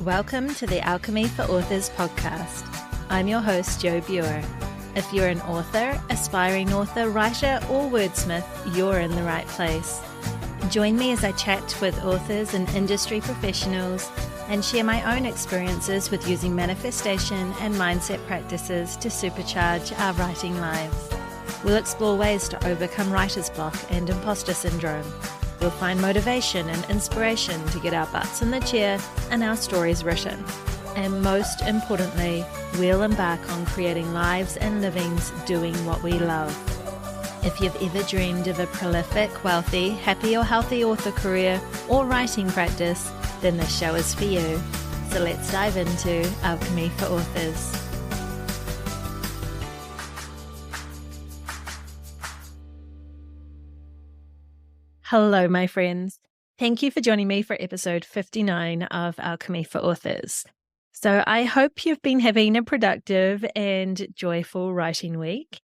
Welcome to the Alchemy for Authors podcast. I'm your host, Jo Buer. If you're an author, aspiring author, writer, or wordsmith, you're in the right place. Join me as I chat with authors and industry professionals and share my own experiences with using manifestation and mindset practices to supercharge our writing lives. We'll explore ways to overcome writer's block and imposter syndrome. We'll find motivation and inspiration to get our butts in the chair and our stories written. And most importantly, we'll embark on creating lives and livings doing what we love. If you've ever dreamed of a prolific, wealthy, happy or healthy author career or writing practice, then this show is for you. So let's dive into Alchemy for Authors. Hello, my friends. Thank you for joining me for episode 59 of Alchemy for Authors. So I hope you've been having a productive and joyful writing week.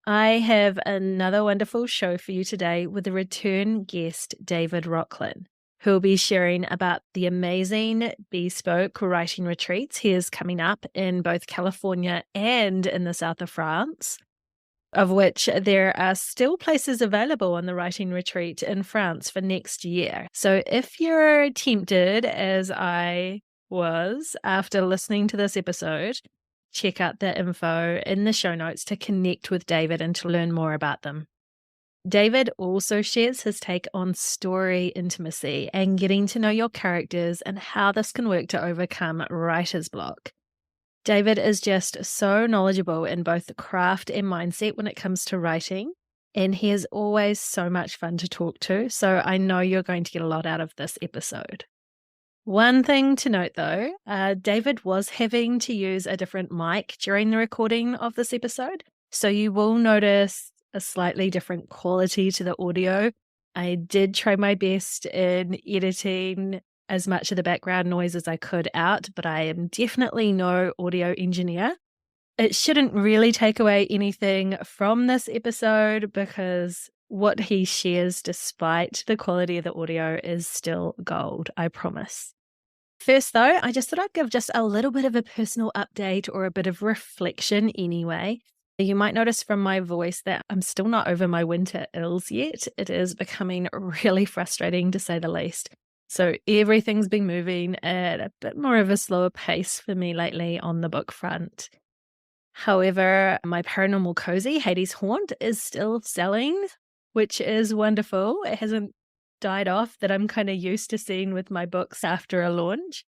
I have another wonderful show for you today with a return guest, David Rocklin, who will be sharing about the amazing bespoke writing retreats he is coming up in both California and in the south of France, of which there are still places available on the writing retreat in France for next year. So if you're tempted, as I was after listening to this episode, check out the info in the show notes to connect with David and to learn more about them. David also shares his take on story intimacy and getting to know your characters and how this can work to overcome writer's block. David is just so knowledgeable in both the craft and mindset when it comes to writing, and he is always so much fun to talk to, so I know you're going to get a lot out of this episode. One thing to note though, David was having to use a different mic during the recording of this episode, so you will notice a slightly different quality to the audio. I did try my best in editing as much of the background noise as I could out, but I am definitely no audio engineer. It shouldn't really take away anything from this episode because what he shares, despite the quality of the audio, is still gold, I promise. First though, I just thought I'd give just a little bit of a personal update or a bit of reflection anyway. You might notice from my voice that I'm still not over my winter ills yet. It is becoming really frustrating to say the least. So everything's been moving at a bit more of a slower pace for me lately on the book front. However, my paranormal cozy, Hades Haunt, is still selling, which is wonderful. It hasn't died off that I'm kind of used to seeing with my books after a launch.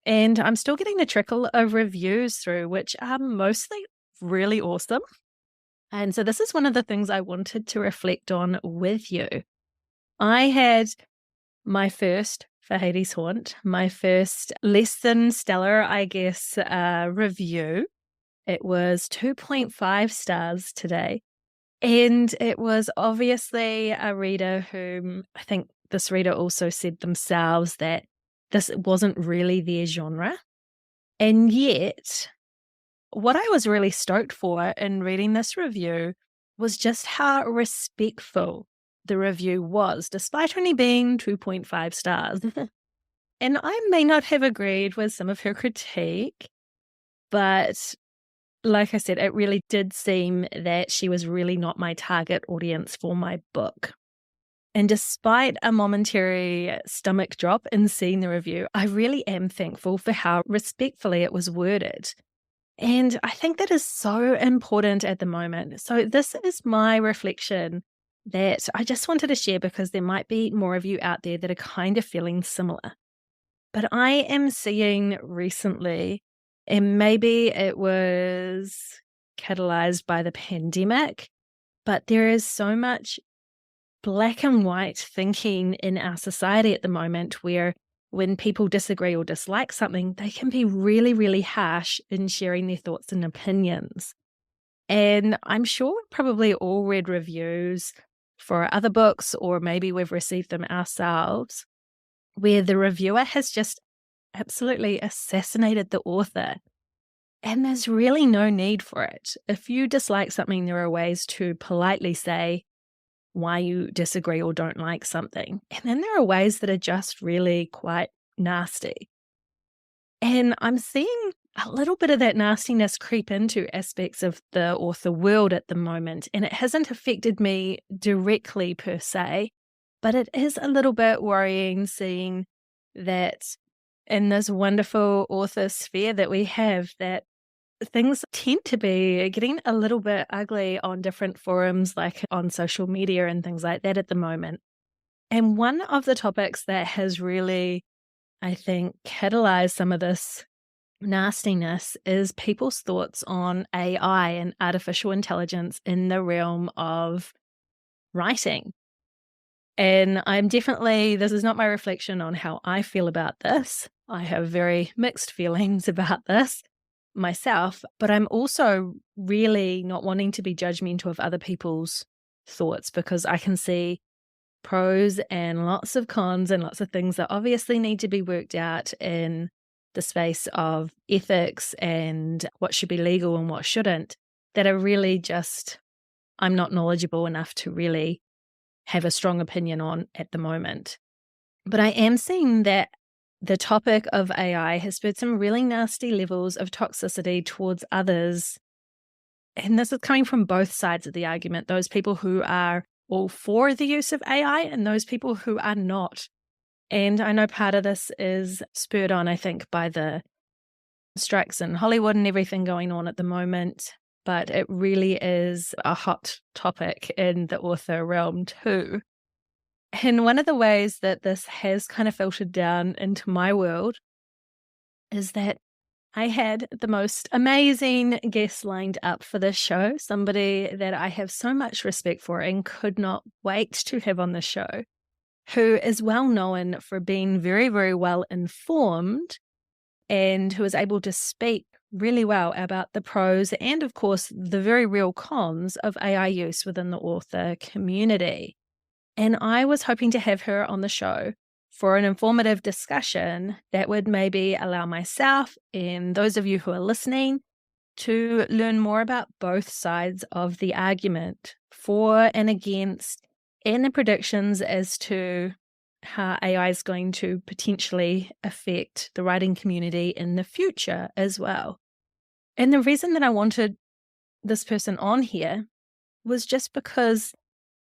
And I'm still getting a trickle of reviews through, which are mostly really awesome. And so this is one of the things I wanted to reflect on with you. I had my first for Hades Haunt, my first less than stellar, I guess, review. It was 2.5 stars today. And it was obviously a reader whom I think this reader also said themselves that this wasn't really their genre. And yet, what I was really stoked for in reading this review was just how respectful the review was, despite only being 2.5 stars. And I may not have agreed with some of her critique, but like I said, it really did seem that she was really not my target audience for my book. And despite a momentary stomach drop in seeing the review, I really am thankful for how respectfully it was worded. And I think that is so important at the moment. So this is my reflection that I just wanted to share because there might be more of you out there that are kind of feeling similar. But I am seeing recently, and maybe it was catalyzed by the pandemic, but there is so much black and white thinking in our society at the moment where when people disagree or dislike something, they can be really, really harsh in sharing their thoughts and opinions. And I'm sure we've probably all read reviews for other books, or maybe we've received them ourselves, where the reviewer has just absolutely assassinated the author. And there's really no need for it. If you dislike something, there are ways to politely say why you disagree or don't like something. And then there are ways that are just really quite nasty. And I'm seeing a little bit of that nastiness creep into aspects of the author world at the moment. And it hasn't affected me directly per se, but it is a little bit worrying seeing that in this wonderful author sphere that we have, that things tend to be getting a little bit ugly on different forums, like on social media and things like that at the moment. And one of the topics that has really, I think, catalyzed some of this nastiness is people's thoughts on AI and artificial intelligence in the realm of writing. And this is not my reflection on how I feel about this. I have very mixed feelings about this myself, but I'm also really not wanting to be judgmental of other people's thoughts because I can see pros and lots of cons and lots of things that obviously need to be worked out in the space of ethics and what should be legal and what shouldn't, that are really just, I'm not knowledgeable enough to really have a strong opinion on at the moment. But I am seeing that the topic of AI has spurred some really nasty levels of toxicity towards others. And this is coming from both sides of the argument, those people who are all for the use of AI and those people who are not. And I know part of this is spurred on, I think, by the strikes in Hollywood and everything going on at the moment. But it really is a hot topic in the author realm too. And one of the ways that this has kind of filtered down into my world is that I had the most amazing guest lined up for this show, somebody that I have so much respect for and could not wait to have on the show, who is well known for being very, very well informed and who is able to speak really well about the pros and, of course, the very real cons of AI use within the author community. And I was hoping to have her on the show for an informative discussion that would maybe allow myself and those of you who are listening to learn more about both sides of the argument, for and against, and the predictions as to how AI is going to potentially affect the writing community in the future as well. And the reason that I wanted this person on here was just because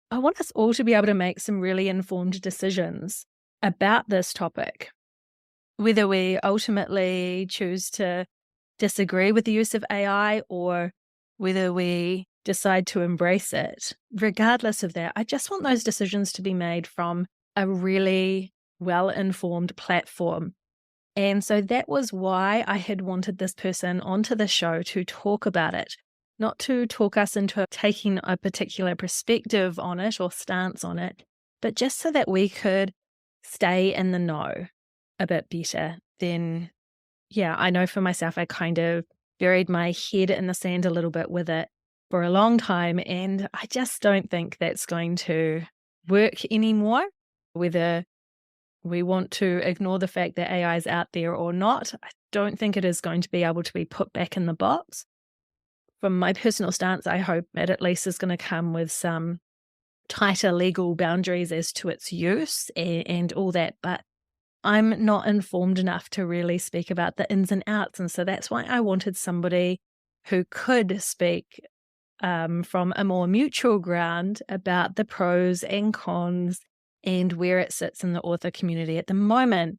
I want us all to be able to make some really informed decisions about this topic, whether we ultimately choose to disagree with the use of AI or whether we decide to embrace it. Regardless of that, I just want those decisions to be made from a really well-informed platform. And so that was why I had wanted this person onto the show to talk about it, not to talk us into taking a particular perspective on it or stance on it, but just so that we could stay in the know a bit better. Then, yeah, I know for myself, I kind of buried my head in the sand a little bit with it for a long time, and I just don't think that's going to work anymore. Whether we want to ignore the fact that AI is out there or not, I don't think it is going to be able to be put back in the box. From my personal stance, I hope it at least is going to come with some tighter legal boundaries as to its use and all that. But I'm not informed enough to really speak about the ins and outs. And so that's why I wanted somebody who could speak from a more mutual ground about the pros and cons and where it sits in the author community at the moment.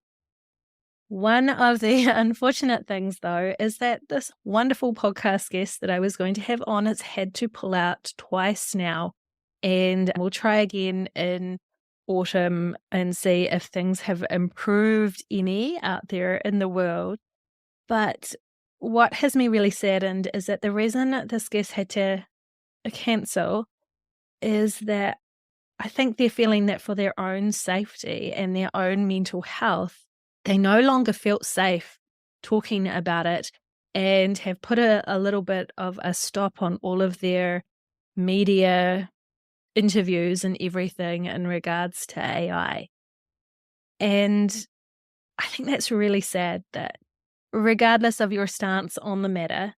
One of the unfortunate things, though, is that this wonderful podcast guest that I was going to have on has had to pull out twice now, and we'll try again in autumn and see if things have improved any out there in the world. But what has me really saddened is that the reason this guest had to cancel is that I think they're feeling that for their own safety and their own mental health, they no longer felt safe talking about it and have put a little bit of a stop on all of their media interviews and everything in regards to AI. And I think that's really sad that regardless of your stance on the matter,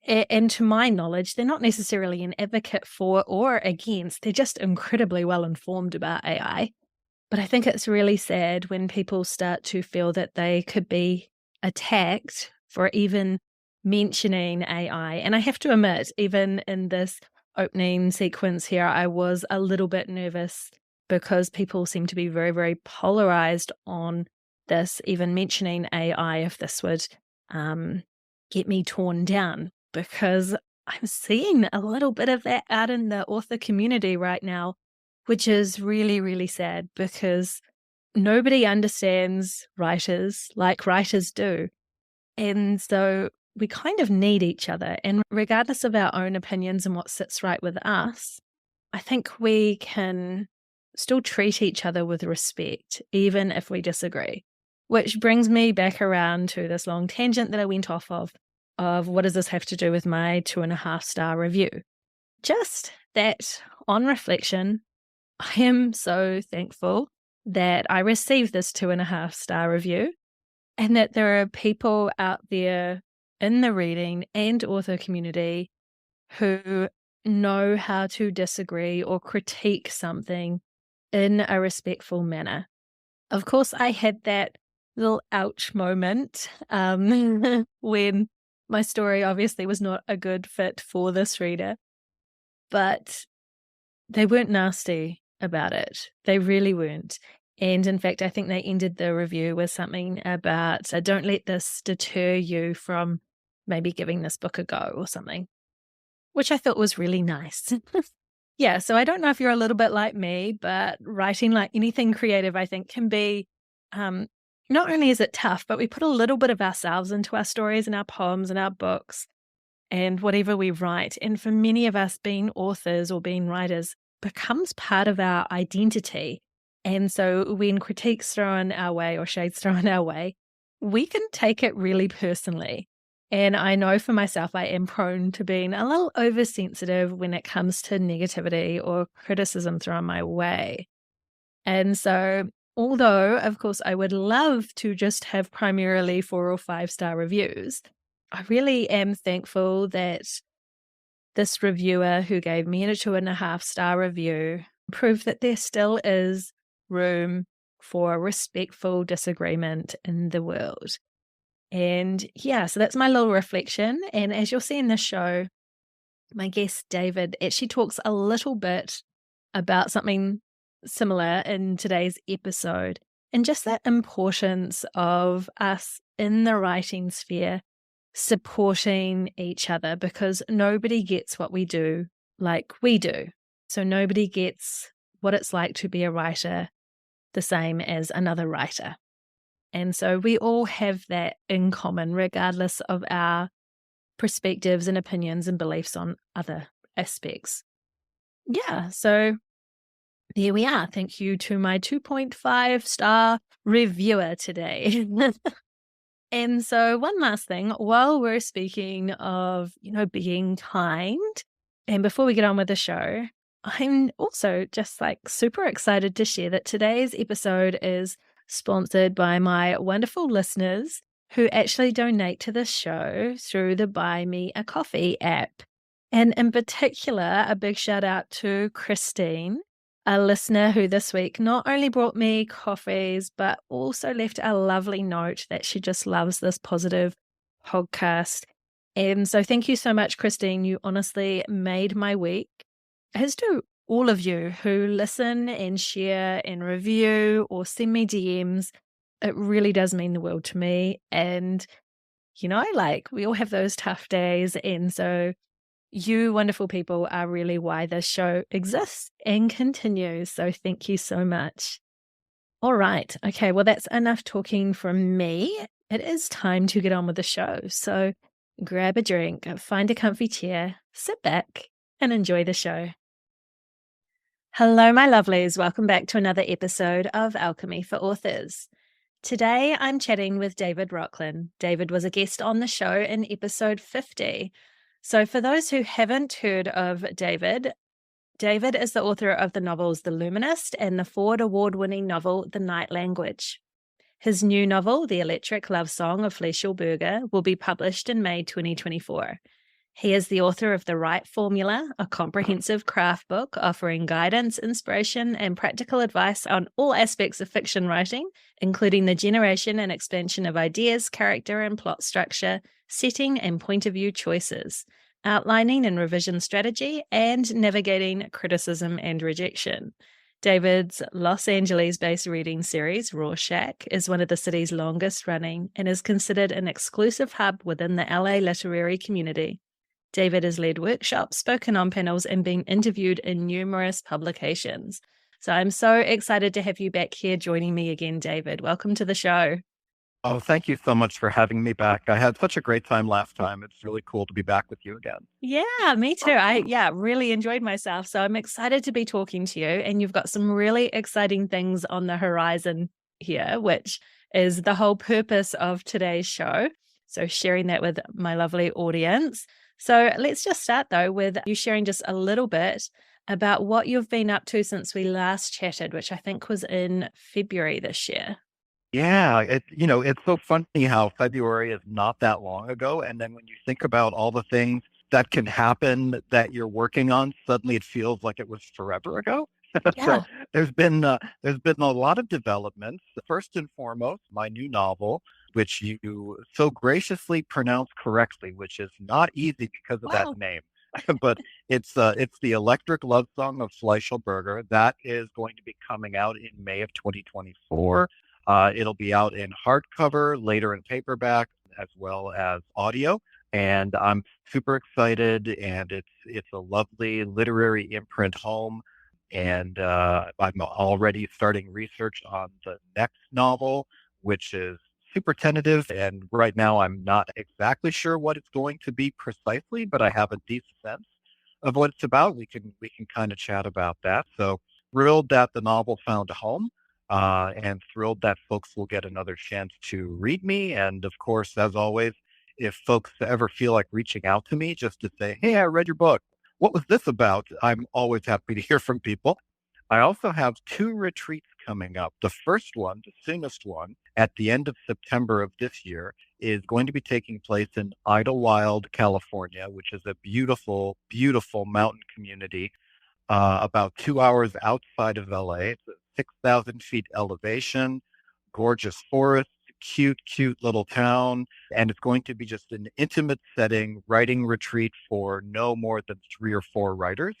and to my knowledge, they're not necessarily an advocate for or against, they're just incredibly well informed about AI. But I think it's really sad when people start to feel that they could be attacked for even mentioning AI. And I have to admit, even in this opening sequence here, I was a little bit nervous because people seem to be very, very polarized on this, even mentioning AI, if this would get me torn down, because I'm seeing a little bit of that out in the author community right now, which is really, really sad because nobody understands writers like writers do. And so we kind of need each other. And regardless of our own opinions and what sits right with us, I think we can still treat each other with respect, even if we disagree. Which brings me back around to this long tangent that I went off of what does this have to do with my 2.5-star review? Just that on reflection, I am so thankful that I received this 2.5-star review and that there are people out there in the reading and author community who know how to disagree or critique something in a respectful manner. Of course, I had that little ouch moment when my story obviously was not a good fit for this reader, but they weren't nasty about it. They really weren't. And in fact, I think they ended the review with something about don't let this deter you from maybe giving this book a go or something, which I thought was really nice. Yeah, so I don't know if you're a little bit like me, but writing, like anything creative, I think can be, not only is it tough, but we put a little bit of ourselves into our stories and our poems and our books and whatever we write. And for many of us, being authors or being writers becomes part of our identity. And so when critiques thrown our way or shades thrown our way, we can take it really personally. And I know for myself, I am prone to being a little oversensitive when it comes to negativity or criticism thrown my way. And so, although, of course, I would love to just have primarily 4 or 5-star reviews, I really am thankful that this reviewer who gave me a 2.5-star review proved that there still is room for respectful disagreement in the world. And yeah, so that's my little reflection. And as you'll see in this show, my guest David actually talks a little bit about something similar in today's episode, and just that importance of us in the writing sphere supporting each other, because nobody gets what we do like we do. So nobody gets what it's like to be a writer the same as another writer. And so we all have that in common, regardless of our perspectives and opinions and beliefs on other aspects. Yeah, so there we are. Thank you to my 2.5-star reviewer today. And so one last thing, while we're speaking of, being kind, and before we get on with the show, I'm also just super excited to share that today's episode is sponsored by my wonderful listeners who actually donate to the show through the Buy Me a Coffee app. And in particular, a big shout out to Christine, a listener who this week not only brought me coffees, but also left a lovely note that she just loves this positive podcast. And so thank you so much, Christine. You honestly made my week, as do all of you who listen and share and review or send me DMs. It really does mean the world to me. And, we all have those tough days. And so you wonderful people are really why this show exists and continues. So thank you so much. All right. Okay. Well, that's enough talking from me. It is time to get on with the show. So grab a drink, find a comfy chair, sit back, and enjoy the show. Hello, my lovelies. Welcome back to another episode of Alchemy for Authors. Today, I'm chatting with David Rocklin. David was a guest on the show in episode 50. So for those who haven't heard of David, David is the author of the novels The Luminist and the Ford Award-winning novel The Night Language. His new novel, The Electric Love Song of Fleischl Berger, will be published in May 2024. He is the author of The Right Formula, a comprehensive craft book offering guidance, inspiration, and practical advice on all aspects of fiction writing, including the generation and expansion of ideas, character and plot structure, setting and point of view choices, outlining and revision strategy, and navigating criticism and rejection. David's Los Angeles-based reading series, Rorschach, is one of the city's longest running and is considered an exclusive hub within the LA literary community. David has led workshops, spoken on panels, and been interviewed in numerous publications. So I'm so excited to have you back here joining me again, David. Welcome to the show. Oh, thank you so much for having me back. I had such a great time last time. It's really cool to be back with you again. Yeah, me too. I really enjoyed myself. So I'm excited to be talking to you. And you've got some really exciting things on the horizon here, which is the whole purpose of today's show. So sharing that with my lovely audience. So let's just start though with you sharing just a little bit about what you've been up to since we last chatted, which I think was in February this year. Yeah, it's so funny how February is not that long ago, and then when you think about all the things that can happen that you're working on, suddenly it feels like it was forever ago. So Yeah. there's been a lot of developments. First and foremost, my new novel, which you so graciously pronounced correctly, which is not easy because of that Wow. name. But it's the Electric Love Song of Fleischl Berger. That is going to be coming out in May of 2024. It'll be out in hardcover, later in paperback, as well as audio. And I'm super excited. And it's a lovely literary imprint home. And I'm already starting research on the next novel, which is super tentative. And right now, I'm not exactly sure what it's going to be precisely, but I have a decent sense of what it's about. We can kind of chat about that. So thrilled that the novel found a home, and thrilled that folks will get another chance to read me. And of course, as always, if folks ever feel like reaching out to me just to say, "Hey, I read your book. What was this about?" I'm always happy to hear from people. I also have two retreats coming up. The first one, the soonest one, at the end of September of this year, is going to be taking place in Idlewild, California, which is a beautiful, beautiful mountain community about 2 hours outside of LA. It's a 6,000 feet elevation, gorgeous forest, cute, cute little town. And it's going to be just an intimate setting writing retreat for no more than 3 or 4 writers.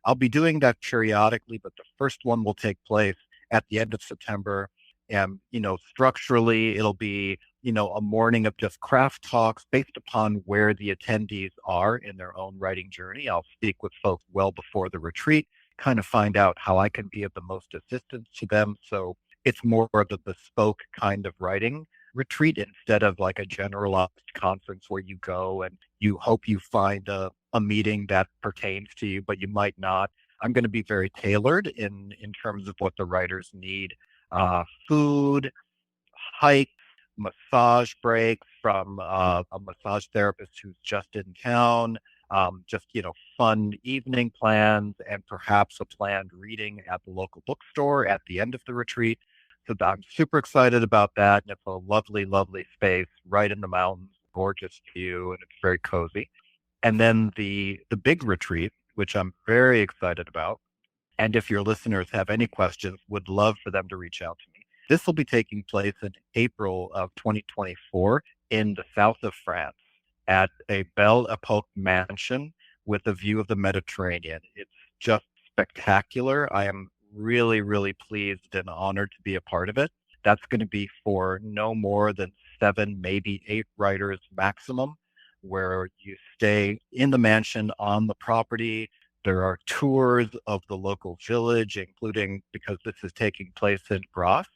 I'll be doing that periodically, but the first one will take place at the end of September. And, structurally, it'll be, a morning of just craft talks based upon where the attendees are in their own writing journey. I'll speak with folks well before the retreat, kind of find out how I can be of the most assistance to them. So it's more of a bespoke kind of writing retreat instead of like a generalized conference where you go and you hope you find a meeting that pertains to you, but you might not. I'm going to be very tailored in terms of what the writers need. Food, hikes, massage breaks from a massage therapist who's just in town, just, fun evening plans, and perhaps a planned reading at the local bookstore at the end of the retreat. So I'm super excited about that. And it's a lovely, lovely space right in the mountains, gorgeous view, and it's very cozy. And then the big retreat, which I'm very excited about, and if your listeners have any questions, would love for them to reach out to me. This will be taking place in April of 2024 in the south of France at a Belle Epoque mansion with a view of the Mediterranean. It's just spectacular. I am really, really pleased and honored to be a part of it. That's going to be for no more than 7, maybe 8 writers maximum, where you stay in the mansion on the property. There are tours of the local village, including, because this is taking place in Grasse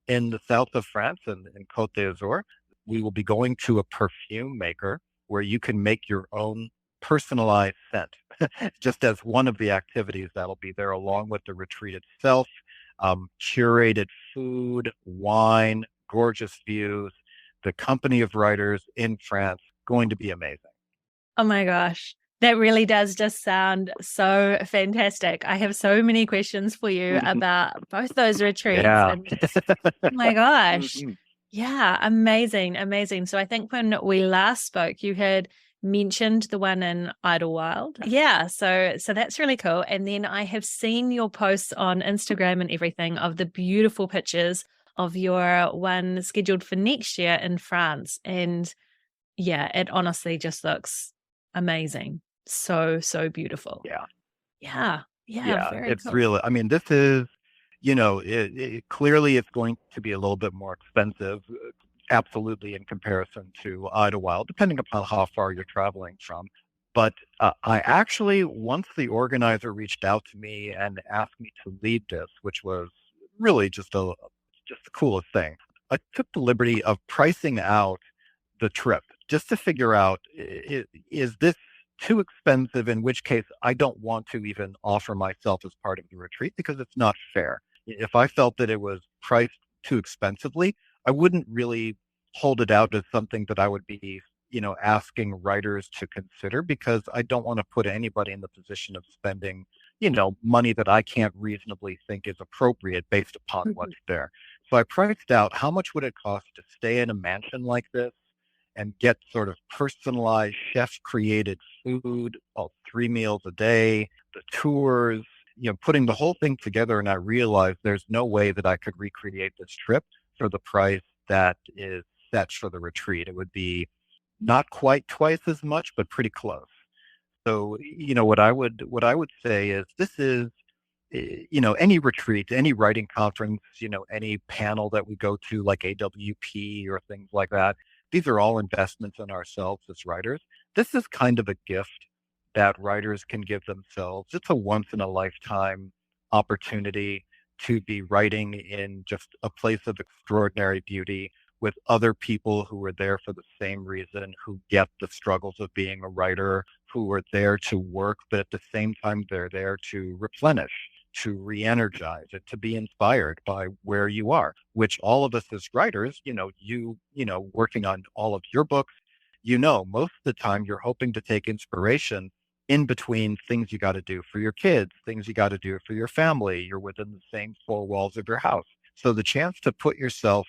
in the south of France and in Côte d'Azur. We will be going to a perfume maker where you can make your own personalized scent, just as one of the activities that'll be there, along with the retreat itself. Curated food, wine, gorgeous views, the company of writers in France, going to be amazing. Oh my gosh. That really does just sound so fantastic. I have so many questions for you about both those retreats. Yeah. And oh my gosh. Mhm. Yeah, amazing, amazing. So I think when we last spoke, you had mentioned the one in Idlewild. Yeah, so that's really cool. And then I have seen your posts on Instagram and everything of the beautiful pictures of your one scheduled for next year in France. And yeah, it honestly just looks amazing. So beautiful. Yeah. Yeah. Yeah, Yeah, very it's cool. really, I mean, this is, clearly it's going to be a little bit more expensive, absolutely in comparison to Idlewild, depending upon how far you're traveling from. But I actually, once the organizer reached out to me and asked me to lead this, which was really just the coolest thing, I took the liberty of pricing out the trip just to figure out, is this too expensive, in which case I don't want to even offer myself as part of the retreat because it's not fair. If I felt that it was priced too expensively, I wouldn't really hold it out as something that I would be, asking writers to consider because I don't want to put anybody in the position of spending, money that I can't reasonably think is appropriate based upon what's there. So I priced out how much would it cost to stay in a mansion like this and get sort of personalized chef created food, all 3 meals a day, the tours, putting the whole thing together. And I realized there's no way that I could recreate this trip for the price that is set for the retreat. It would be not quite twice as much, but pretty close. So, what I would say is this is, any retreat, any writing conference, any panel that we go to, like AWP or things like that, these are all investments in ourselves as writers. This is kind of a gift that writers can give themselves. It's a once in a lifetime opportunity to be writing in just a place of extraordinary beauty with other people who are there for the same reason, who get the struggles of being a writer, who are there to work, but at the same time, they're there to replenish, to re-energize it, to be inspired by where you are, which all of us as writers, working on all of your books, most of the time you're hoping to take inspiration in between things you got to do for your kids, things you got to do for your family. You're within the same four walls of your house. So the chance to put yourself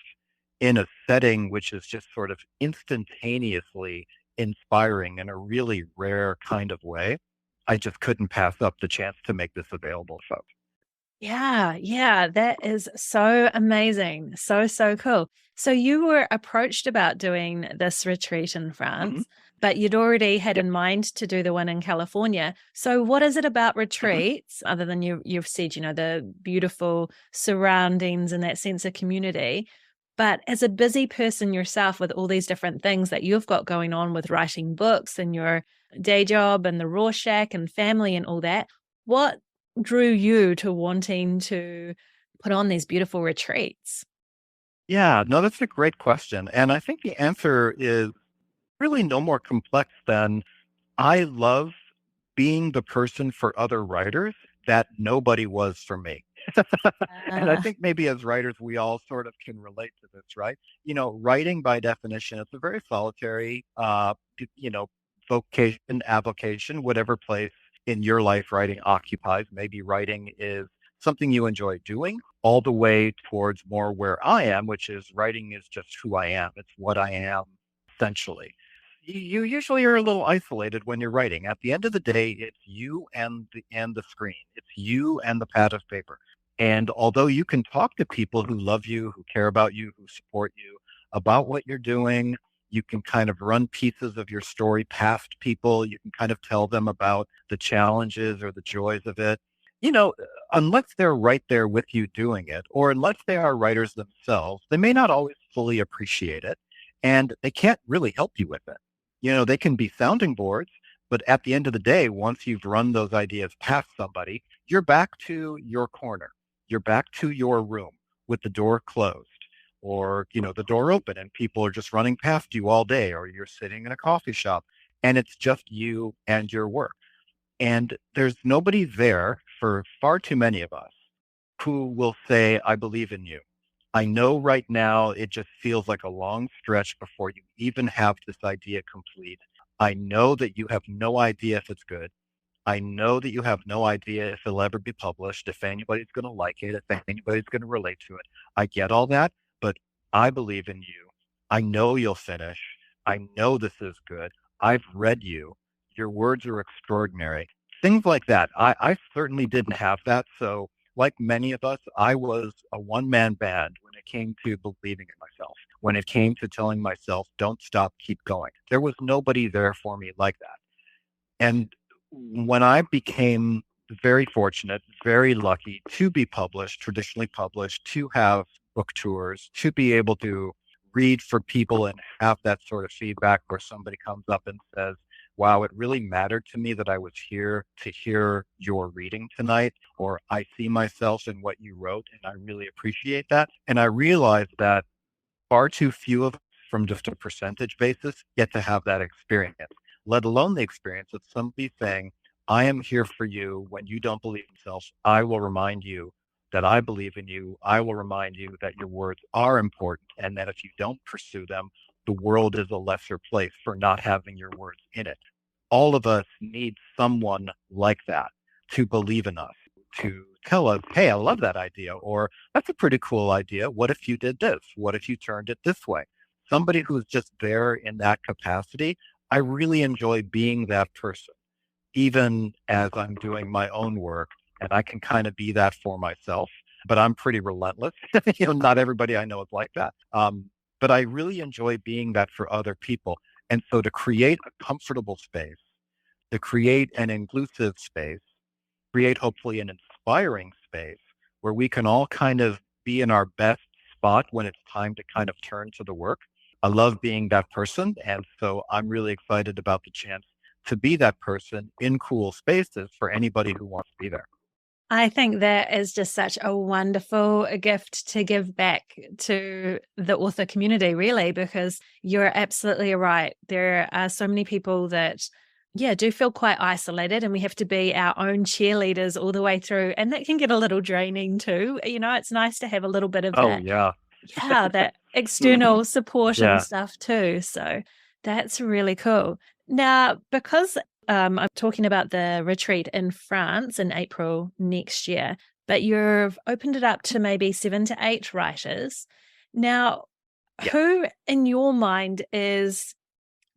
in a setting which is just sort of instantaneously inspiring in a really rare kind of way, I just couldn't pass up the chance to make this available to folks. Yeah, yeah, that is so amazing. So cool. So you were approached about doing this retreat in Mhm. France, but you'd already had Yeah. in mind to do the one in California. So what is it about Mhm. retreats, other than you've said, the beautiful surroundings and that sense of community? But as a busy person yourself with all these different things that you've got going on with writing books and your day job and the Rorschach and family and all that, what drew you to wanting to put on these beautiful retreats? Yeah, no, that's a great question. And I think the answer is really no more complex than I love being the person for other writers that nobody was for me. And I Uh, think maybe as writers, we all sort of can relate to this, right? Writing by definition, it's a very solitary, vocation, avocation, whatever place in your life writing occupies. Maybe writing is something you enjoy doing, all the way towards more where I am, which is writing is just who I am. It's what I am, essentially. You usually are a little isolated when you're writing. At the end of the day, it's you and the screen. It's you and the pad of paper. And although you can talk to people who love you, who care about you, who support you about what you're doing, you can kind of run pieces of your story past people. You can kind of tell them about the challenges or the joys of it. You know, unless they're right there with you doing it, or unless they are writers themselves, they may not always fully appreciate it and they can't really help you with it. They can be sounding boards, but at the end of the day, once you've run those ideas past somebody, you're back to your corner. You're back to your room with the door closed or, the door open and people are just running past you all day, or you're sitting in a coffee shop and it's just you and your work. And there's nobody there for far too many of us who will say, I believe in you. I know right now it just feels like a long stretch before you even have this idea complete. I know that you have no idea if it's good. I know that you have no idea if it'll ever be published, if anybody's going to like it, if anybody's going to relate to it. I get all that, but I believe in you. I know you'll finish. I know this is good. I've read you. Your words are extraordinary. Things like that. I certainly didn't have that. So, like many of us, I was a one-man band when it came to believing in myself, when it came to telling myself, don't stop, keep going. There was nobody there for me like that. And when I became very fortunate, very lucky to be published, traditionally published, to have book tours, to be able to read for people and have that sort of feedback where somebody comes up and says, wow, it really mattered to me that I was here to hear your reading tonight, or I see myself in what you wrote, and I really appreciate that. And I realized that far too few of us from just a percentage basis get to have that experience, let alone the experience of somebody saying, I am here for you when you don't believe in yourself. I will remind you that I believe in you. I will remind you that your words are important and that if you don't pursue them, the world is a lesser place for not having your words in it. All of us need someone like that to believe in us, to tell us, hey, I love that idea, or that's a pretty cool idea. What if you did this? What if you turned it this way? Somebody who's just there in that capacity. I really enjoy being that person, even as I'm doing my own work. And I can kind of be that for myself, but I'm pretty relentless. Not everybody I know is like that. But I really enjoy being that for other people. And so to create a comfortable space, to create an inclusive space, create hopefully an inspiring space where we can all kind of be in our best spot when it's time to kind of turn to the work. I love being that person. And so I'm really excited about the chance to be that person in cool spaces for anybody who wants to be there. I think that is just such a wonderful gift to give back to the author community, really, because you're absolutely right. There are so many people that, yeah, do feel quite isolated, and we have to be our own cheerleaders all the way through. And that can get a little draining too. It's nice to have a little bit of Oh, that, yeah. yeah, that external support and Yeah. stuff too. So that's really cool. Now, because I'm talking about the retreat in France in April next year, but you've opened it up to maybe 7 to 8 writers. Now, Yeah. who in your mind is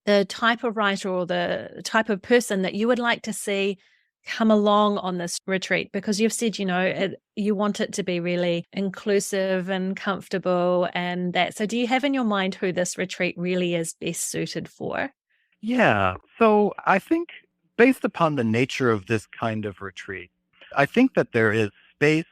the type of writer or the type of person that you would like to see come along on this retreat? Because you've said, you want it to be really inclusive and comfortable and that. So do you have in your mind who this retreat really is best suited for? Yeah. So I think based upon the nature of this kind of retreat, I think that there is space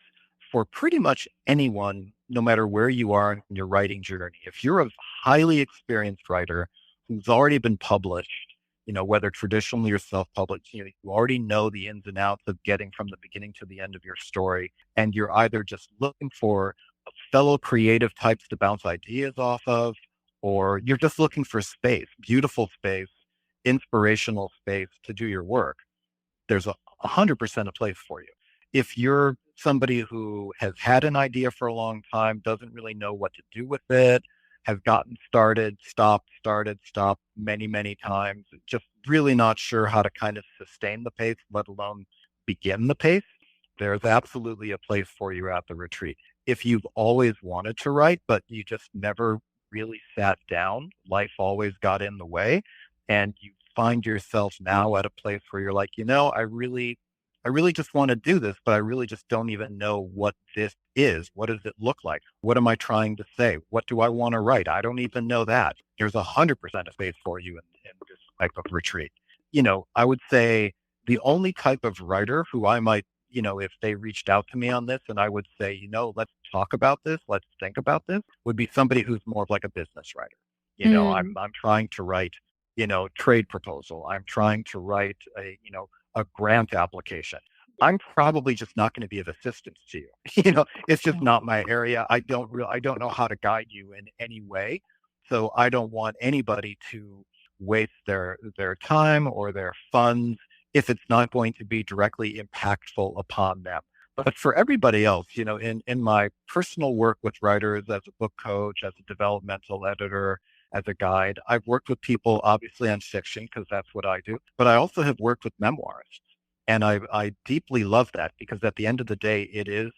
for pretty much anyone, no matter where you are in your writing journey. If you're a highly experienced writer who's already been published, whether traditionally or self-published, you already know the ins and outs of getting from the beginning to the end of your story. And you're either just looking for fellow creative types to bounce ideas off of, or you're just looking for space, beautiful space, inspirational space to do your work. There's 100% a place for you. If you're somebody who has had an idea for a long time, doesn't really know what to do with it, has gotten started, stopped many, many times, just really not sure how to kind of sustain the pace, let alone begin the pace, there's absolutely a place for you at the retreat. If you've always wanted to write, but you just never really sat down, life always got in the way, and you find yourself now at a place where you're like, I really just want to do this, but I really just don't even know what this is. What does it look like? What am I trying to say? What do I want to write? I don't even know that. There's 100% of space for you in this type of retreat. I would say the only type of writer who I might, if they reached out to me on this and I would say, let's talk about this, let's think about this, would be somebody who's more of like a business writer. Mm. I'm trying to write, trade proposal. I'm trying to write a grant application. I'm probably just not going to be of assistance to you. It's just not my area. I don't know how to guide you in any way. So I don't want anybody to waste their time or their funds if it's not going to be directly impactful upon them. But for everybody else, in my personal work with writers as a book coach, as a developmental editor, as a guide, I've worked with people obviously on fiction because that's what I do, but I also have worked with memoirists. And I deeply love that because at the end of the day, it is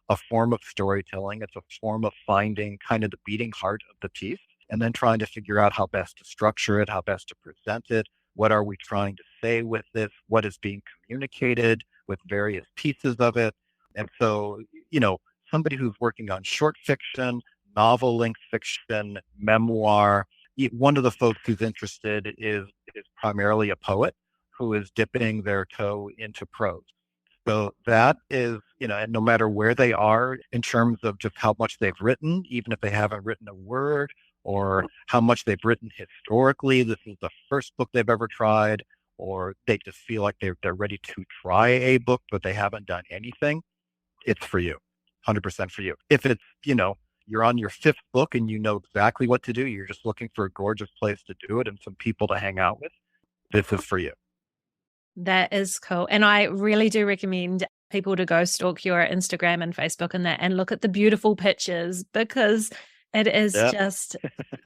a form of storytelling. It's a form of finding kind of the beating heart of the piece and then trying to figure out how best to structure it, how best to present it, What are we trying to say with this? What is being communicated with various pieces of it? And so, you know, somebody who's working on short fiction, novel length fiction, memoir, one of the folks who's interested is primarily a poet who is dipping their toe into prose. So that is, you know, and no matter where they are in terms of just how much they've written, even if they haven't written a word, or how much they've written historically, this is the first book they've ever tried, or they just feel like they're ready to try a book, but they haven't done anything, it's for you, 100% for you. If it's, you know, you're on your fifth book and you know exactly what to do, you're just looking for a gorgeous place to do it and some people to hang out with, this is for you. That is cool. And I really do recommend people to go stalk your Instagram and Facebook and that and look at the beautiful pictures because it is Yeah. just,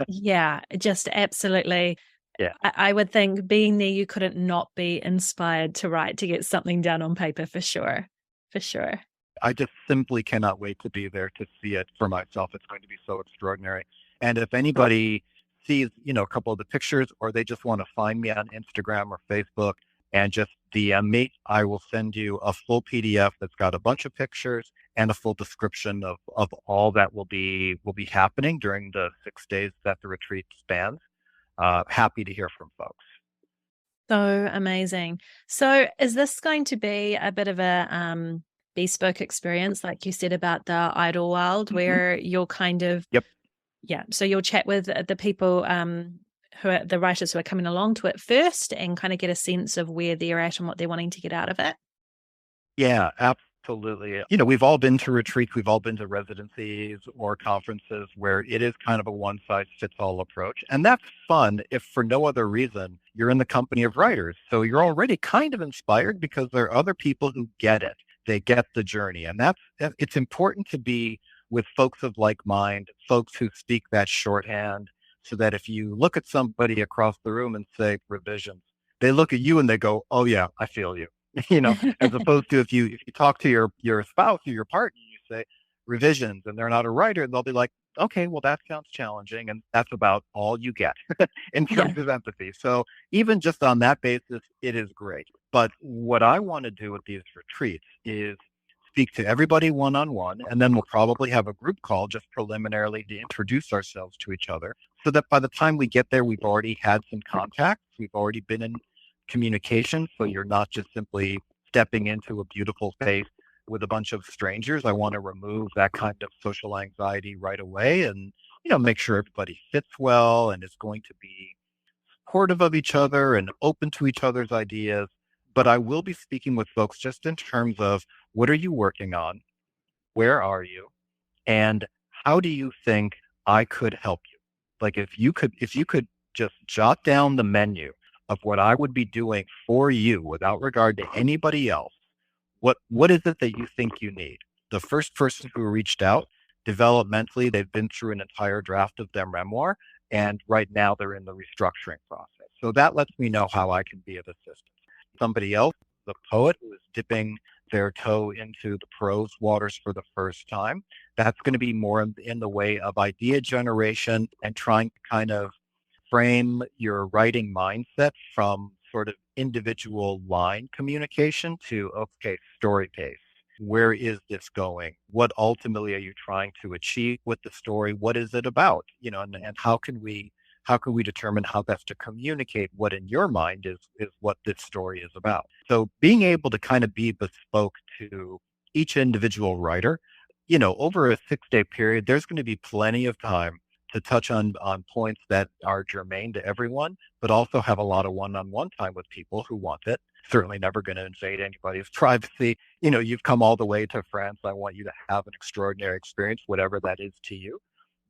yeah, just absolutely. Yeah. I would think being there, you couldn't not be inspired to write, to get something down on paper for sure. For sure. I just simply cannot wait to be there to see it for myself. It's going to be so extraordinary. And if anybody sees, you know, a couple of the pictures or they just want to find me on Instagram or Facebook and just DM me, I will send you a full PDF that's got a bunch of pictures and a full description of all that will be happening during the 6 days that the retreat spans. Happy to hear from folks. So amazing. So is this going to be a bit of a bespoke experience, like you said about the idol world, Mhm. where you'll kind of, Yep. yeah, so you'll chat with the people who are the writers who are coming along to it first and kind of get a sense of where they're at and what they're wanting to get out of it? Yeah, absolutely. You know, we've all been to retreats, we've all been to residencies or conferences where it is kind of a one size fits all approach. And that's fun if for no other reason you're in the company of writers. So you're already kind of inspired because there are other people who get it. They get the journey. And it's important to be with folks of like mind, folks who speak that shorthand, so that if you look at somebody across the room and say revisions, they look at you and they go, "Oh yeah, I feel you." You know, as opposed to if you talk to your spouse or your partner, you say revisions, and they're not a writer, they'll be like, okay, well that sounds challenging, and that's about all you get in Yeah. terms of empathy. So even just on that basis, it is great. But what I want to do with these retreats is speak to everybody one on one, and then we'll probably have a group call just preliminarily to introduce ourselves to each other, so that by the time we get there, we've already had some contacts, we've already been in communication. So you're not just simply stepping into a beautiful space with a bunch of strangers. I want to remove that kind of social anxiety right away and, you know, make sure everybody fits well and is going to be supportive of each other and open to each other's ideas. But I will be speaking with folks just in terms of what are you working on? Where are you? And how do you think I could help you? Like if you could just jot down the menu of what I would be doing for you without regard to anybody else, what is it that you think you need? The first person who reached out, developmentally, they've been through an entire draft of their memoir, and right now they're in the restructuring process. So that lets me know how I can be of assistance. Somebody else, the poet who is dipping their toe into the prose waters for the first time, that's going to be more in the way of idea generation and trying to kind of frame your writing mindset from sort of individual line communication to, okay, story pace. Where is this going? What ultimately are you trying to achieve with the story? What is it about? You know, and how can we determine how best to communicate what in your mind is what this story is about? So being able to kind of be bespoke to each individual writer, you know, over a 6 day period, there's going to be plenty of time to touch on points that are germane to everyone, but also have a lot of one-on-one time with people who want it. Certainly never going to invade anybody's privacy. You know, you've come all the way to France. I want you to have an extraordinary experience, whatever that is to you.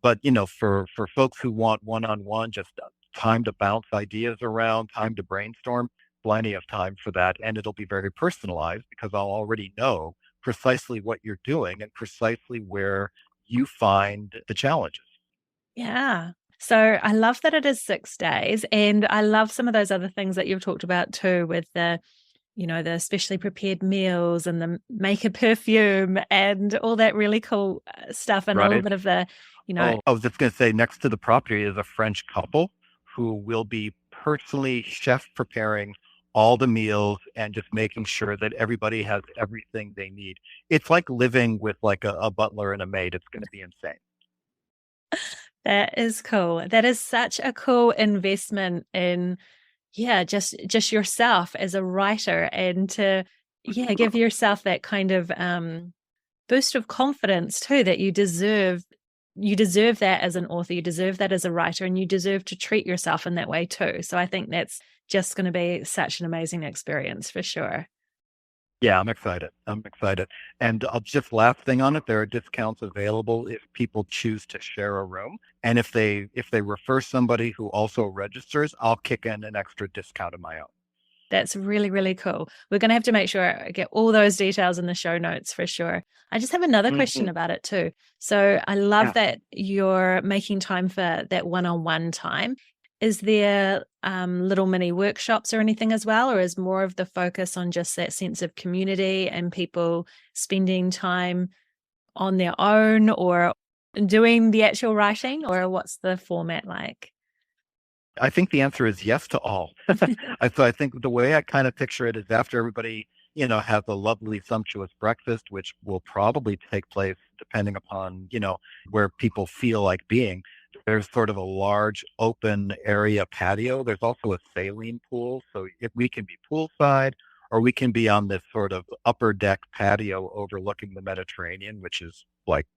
But you know, for folks who want one-on-one, just time to bounce ideas around, time to brainstorm, plenty of time for that, and it'll be very personalized because I'll already know precisely what you're doing and precisely where you find the challenges. Yeah. So I love that it is 6 days. And I love some of those other things that you've talked about too, with the, the specially prepared meals and the make a perfume and all that really cool stuff. And a little Right. bit of the, Oh, I was just going to say, next to the property is a French couple who will be personally chef preparing all the meals and just making sure that everybody has everything they need. It's like living with like a butler and a maid. It's going to be insane. That is cool. That is such a cool investment in, yeah, just yourself as a writer and to, yeah, give yourself that kind of boost of confidence too that you deserve that as an author, you deserve that as a writer, and you deserve to treat yourself in that way too. So I think that's just going to be such an amazing experience for sure. Yeah, I'm excited. I'm excited. And just last thing on it, there are discounts available if people choose to share a room. And if they refer somebody who also registers, I'll kick in an extra discount of my own. That's really, really cool. We're going to have to make sure I get all those details in the show notes for sure. I just have another question Hmm. about it too. So I love Yeah. that you're making time for that one-on-one time. Is there little mini workshops or anything as well, or is more of the focus on just that sense of community and people spending time on their own or doing the actual writing, or what's the format like? I think the answer is yes to all. So I think the way I kind of picture it is after everybody, has a lovely, sumptuous breakfast, which will probably take place depending upon, where people feel like being. There's sort of a large open area patio. There's also a saline pool. So if we can be poolside or we can be on this sort of upper deck patio overlooking the Mediterranean, which is like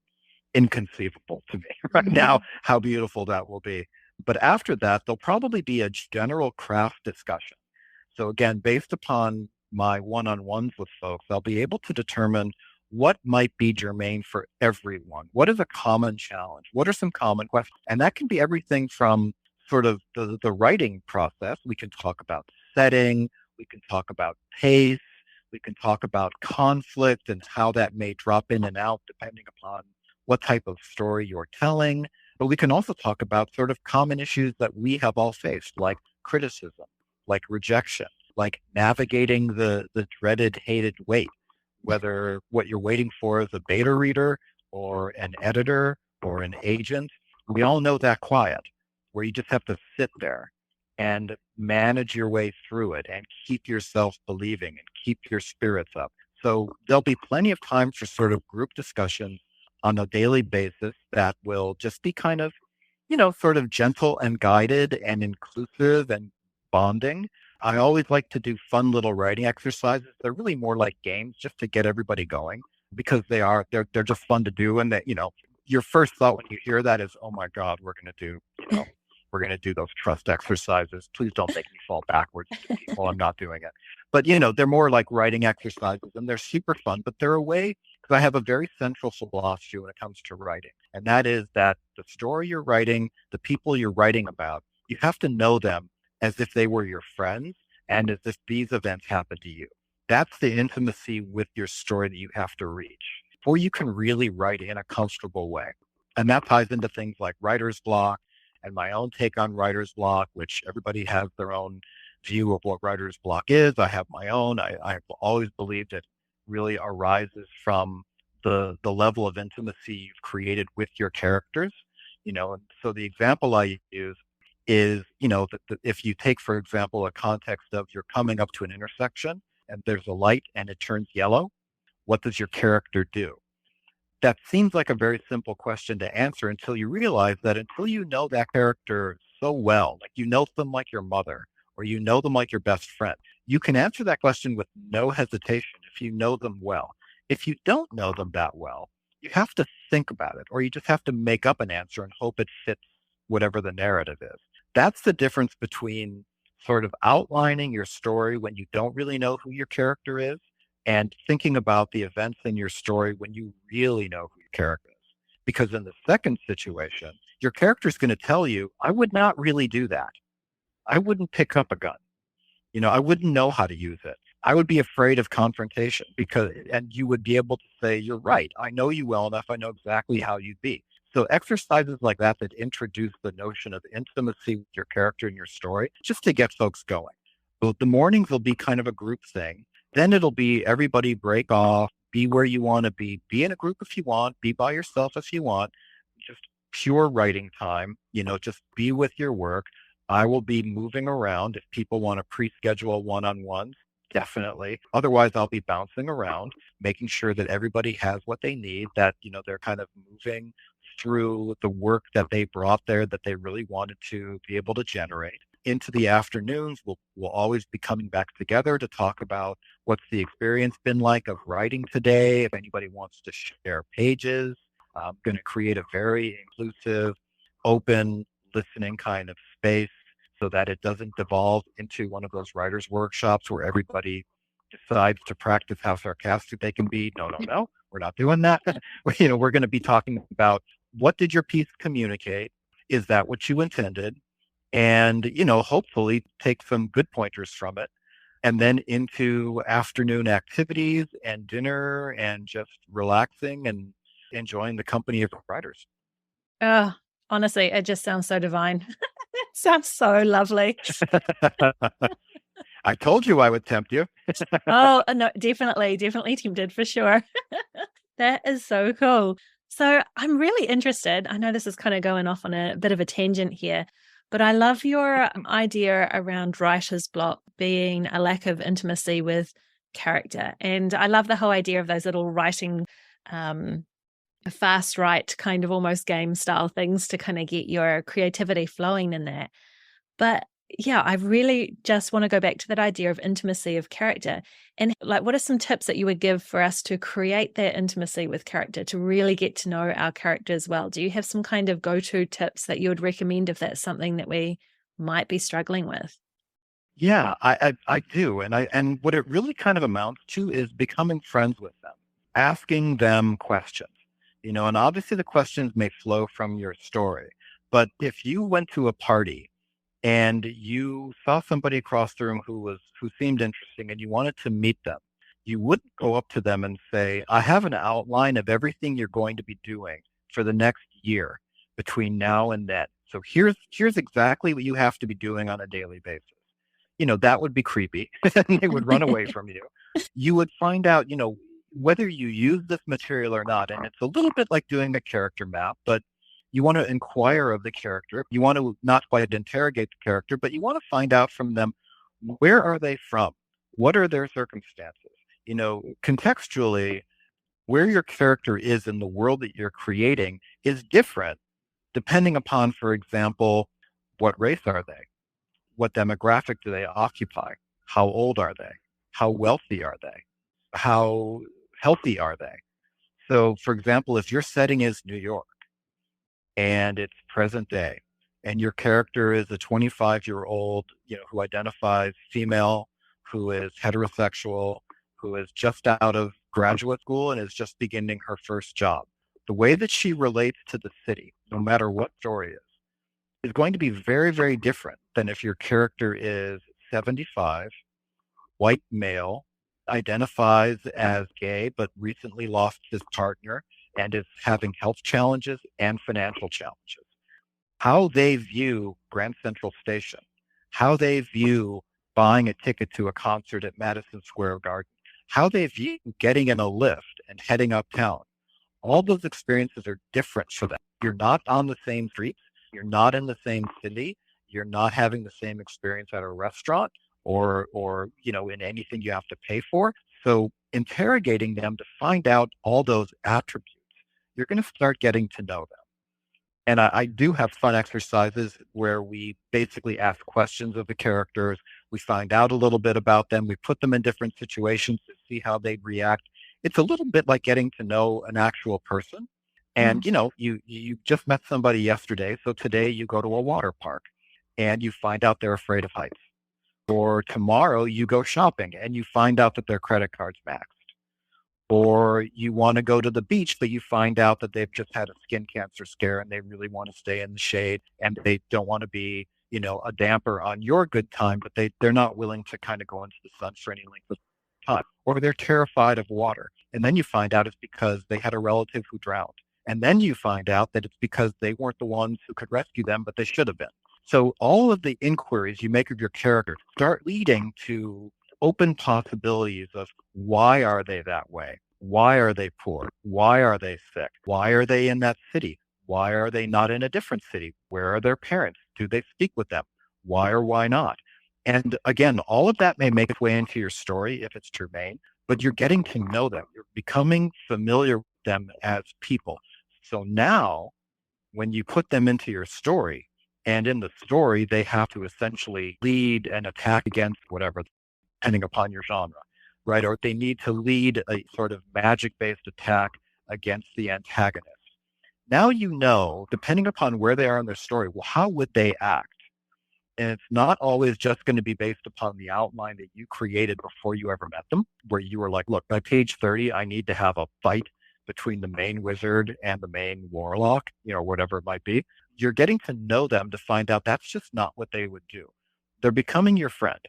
inconceivable to me right now how beautiful that will be. But after that, there'll probably be a general craft discussion. So again, based upon my one-on-ones with folks, I'll be able to determine what might be germane for everyone. What is a common challenge? What are some common questions? And that can be everything from sort of the writing process. We can talk about setting, we can talk about pace, we can talk about conflict and how that may drop in and out depending upon what type of story you're telling. But we can also talk about sort of common issues that we have all faced, like criticism, like rejection, like navigating the dreaded, hated wait, whether what you're waiting for is a beta reader or an editor or an agent. We all know that quiet, where you just have to sit there and manage your way through it and keep yourself believing and keep your spirits up. So there'll be plenty of time for sort of group discussions on a daily basis that will just be kind of, sort of gentle and guided and inclusive and bonding. I always like to do fun little writing exercises. They're really more like games just to get everybody going because they're just fun to do. And that, your first thought when you hear that is, oh my God, we're going to do those trust exercises. Please don't make me fall backwards into people. I'm not doing it. But, they're more like writing exercises and they're super fun, but they're a way because I have a very central philosophy when it comes to writing. And that is that the story you're writing, the people you're writing about, you have to know them as if they were your friends and as if these events happened to you. That's the intimacy with your story that you have to reach before you can really write in a comfortable way. And that ties into things like writer's block and my own take on writer's block, which everybody has their own view of what writer's block is. I have my own. I've always believed it really arises from the level of intimacy you've created with your characters. And so the example I use is, that if you take, for example, a context of you're coming up to an intersection and there's a light and it turns yellow, what does your character do? That seems like a very simple question to answer until you realize that until you know that character so well, like you know them like your mother or you know them like your best friend, you can answer that question with no hesitation if you know them well. If you don't know them that well, you have to think about it or you just have to make up an answer and hope it fits whatever the narrative is. That's the difference between sort of outlining your story when you don't really know who your character is and thinking about the events in your story when you really know who your character is. Because in the second situation, your character is going to tell you, I would not really do that. I wouldn't pick up a gun. I wouldn't know how to use it. I would be afraid of confrontation and you would be able to say, you're right. I know you well enough. I know exactly how you'd be. So exercises like that introduce the notion of intimacy with your character and your story, just to get folks going. So the mornings will be kind of a group thing. Then it'll be everybody break off, be where you want to be in a group if you want, be by yourself if you want, just pure writing time, just be with your work. I will be moving around. If people want to pre-schedule one-on-ones, definitely. Otherwise, I'll be bouncing around, making sure that everybody has what they need, that, they're kind of moving through the work that they brought there that they really wanted to be able to generate. Into the afternoons, we'll always be coming back together to talk about what's the experience been like of writing today. If anybody wants to share pages, I'm going to create a very inclusive, open, listening kind of space so that it doesn't devolve into one of those writers' workshops where everybody decides to practice how sarcastic they can be. No, no, no, we're not doing that. We're going to be talking about what did your piece communicate? Is that what you intended? And, hopefully take some good pointers from it. And then into afternoon activities and dinner and just relaxing and enjoying the company of writers. Oh, honestly, it just sounds so divine. It sounds so lovely. I told you I would tempt you. Oh, no, definitely, definitely tempted for sure. That is so cool. So I'm really interested. I know this is kind of going off on a bit of a tangent here, but I love your idea around writer's block being a lack of intimacy with character. And I love the whole idea of those little writing, um, fast write kind of almost game style things to kind of get your creativity flowing in that. But yeah, I really just want to go back to that idea of intimacy of character. And like, what are some tips that you would give for us to create that intimacy with character, to really get to know our characters well? Do you have some kind of go-to tips that you would recommend if that's something that we might be struggling with? Yeah, I do. And what it really kind of amounts to is becoming friends with them, asking them questions. And obviously the questions may flow from your story. But if you went to a party and you saw somebody across the room who seemed interesting and you wanted to meet them, you wouldn't go up to them and say, I have an outline of everything you're going to be doing for the next year between now and then. So here's exactly what you have to be doing on a daily basis. That would be creepy. They would run away from you. You would find out, whether you use this material or not. And it's a little bit like doing a character map, but you want to inquire of the character. You want to not quite interrogate the character, but you want to find out from them, where are they from? What are their circumstances? Contextually, where your character is in the world that you're creating is different depending upon, for example, what race are they? What demographic do they occupy? How old are they? How wealthy are they? How healthy are they? So, for example, if your setting is New York and it's present day, and your character is a 25-year-old, who identifies female, who is heterosexual, who is just out of graduate school and is just beginning her first job, the way that she relates to the city, no matter what story is going to be very, very different than if your character is 75, white male, identifies as gay, but recently lost his partner and is having health challenges and financial challenges. How they view Grand Central Station, how they view buying a ticket to a concert at Madison Square Garden, how they view getting in a lift and heading uptown. All those experiences are different for them. You're not on the same streets. You're not in the same city. You're not having the same experience at a restaurant or in anything you have to pay for. So interrogating them to find out all those attributes, you're going to start getting to know them. And I do have fun exercises where we basically ask questions of the characters. We find out a little bit about them. We put them in different situations to see how they'd react. It's a little bit like getting to know an actual person. And Mm. you just met somebody yesterday, so today you go to a water park and you find out they're afraid of heights. Or tomorrow you go shopping and you find out that their credit card's maxed. Or you want to go to the beach, but you find out that they've just had a skin cancer scare and they really want to stay in the shade and they don't want to be, a damper on your good time, but they're not willing to kind of go into the sun for any length of time. Or they're terrified of water. And then you find out it's because they had a relative who drowned. And then you find out that it's because they weren't the ones who could rescue them, but they should have been. So all of the inquiries you make of your character start leading to open possibilities of why are they that way? Why are they poor? Why are they sick? Why are they in that city? Why are they not in a different city? Where are their parents? Do they speak with them? Why or why not? And again, all of that may make its way into your story if it's germane, but you're getting to know them. You're becoming familiar with them as people. So now, when you put them into your story, and in the story, they have to essentially lead an attack against whatever, depending upon your genre, right? Or they need to lead a sort of magic based attack against the antagonist. Now you know, depending upon where they are in their story, well, how would they act? And it's not always just going to be based upon the outline that you created before you ever met them, where you were like, look, by page 30, I need to have a fight between the main wizard and the main warlock, whatever it might be. You're getting to know them to find out that's just not what they would do. They're becoming your friend,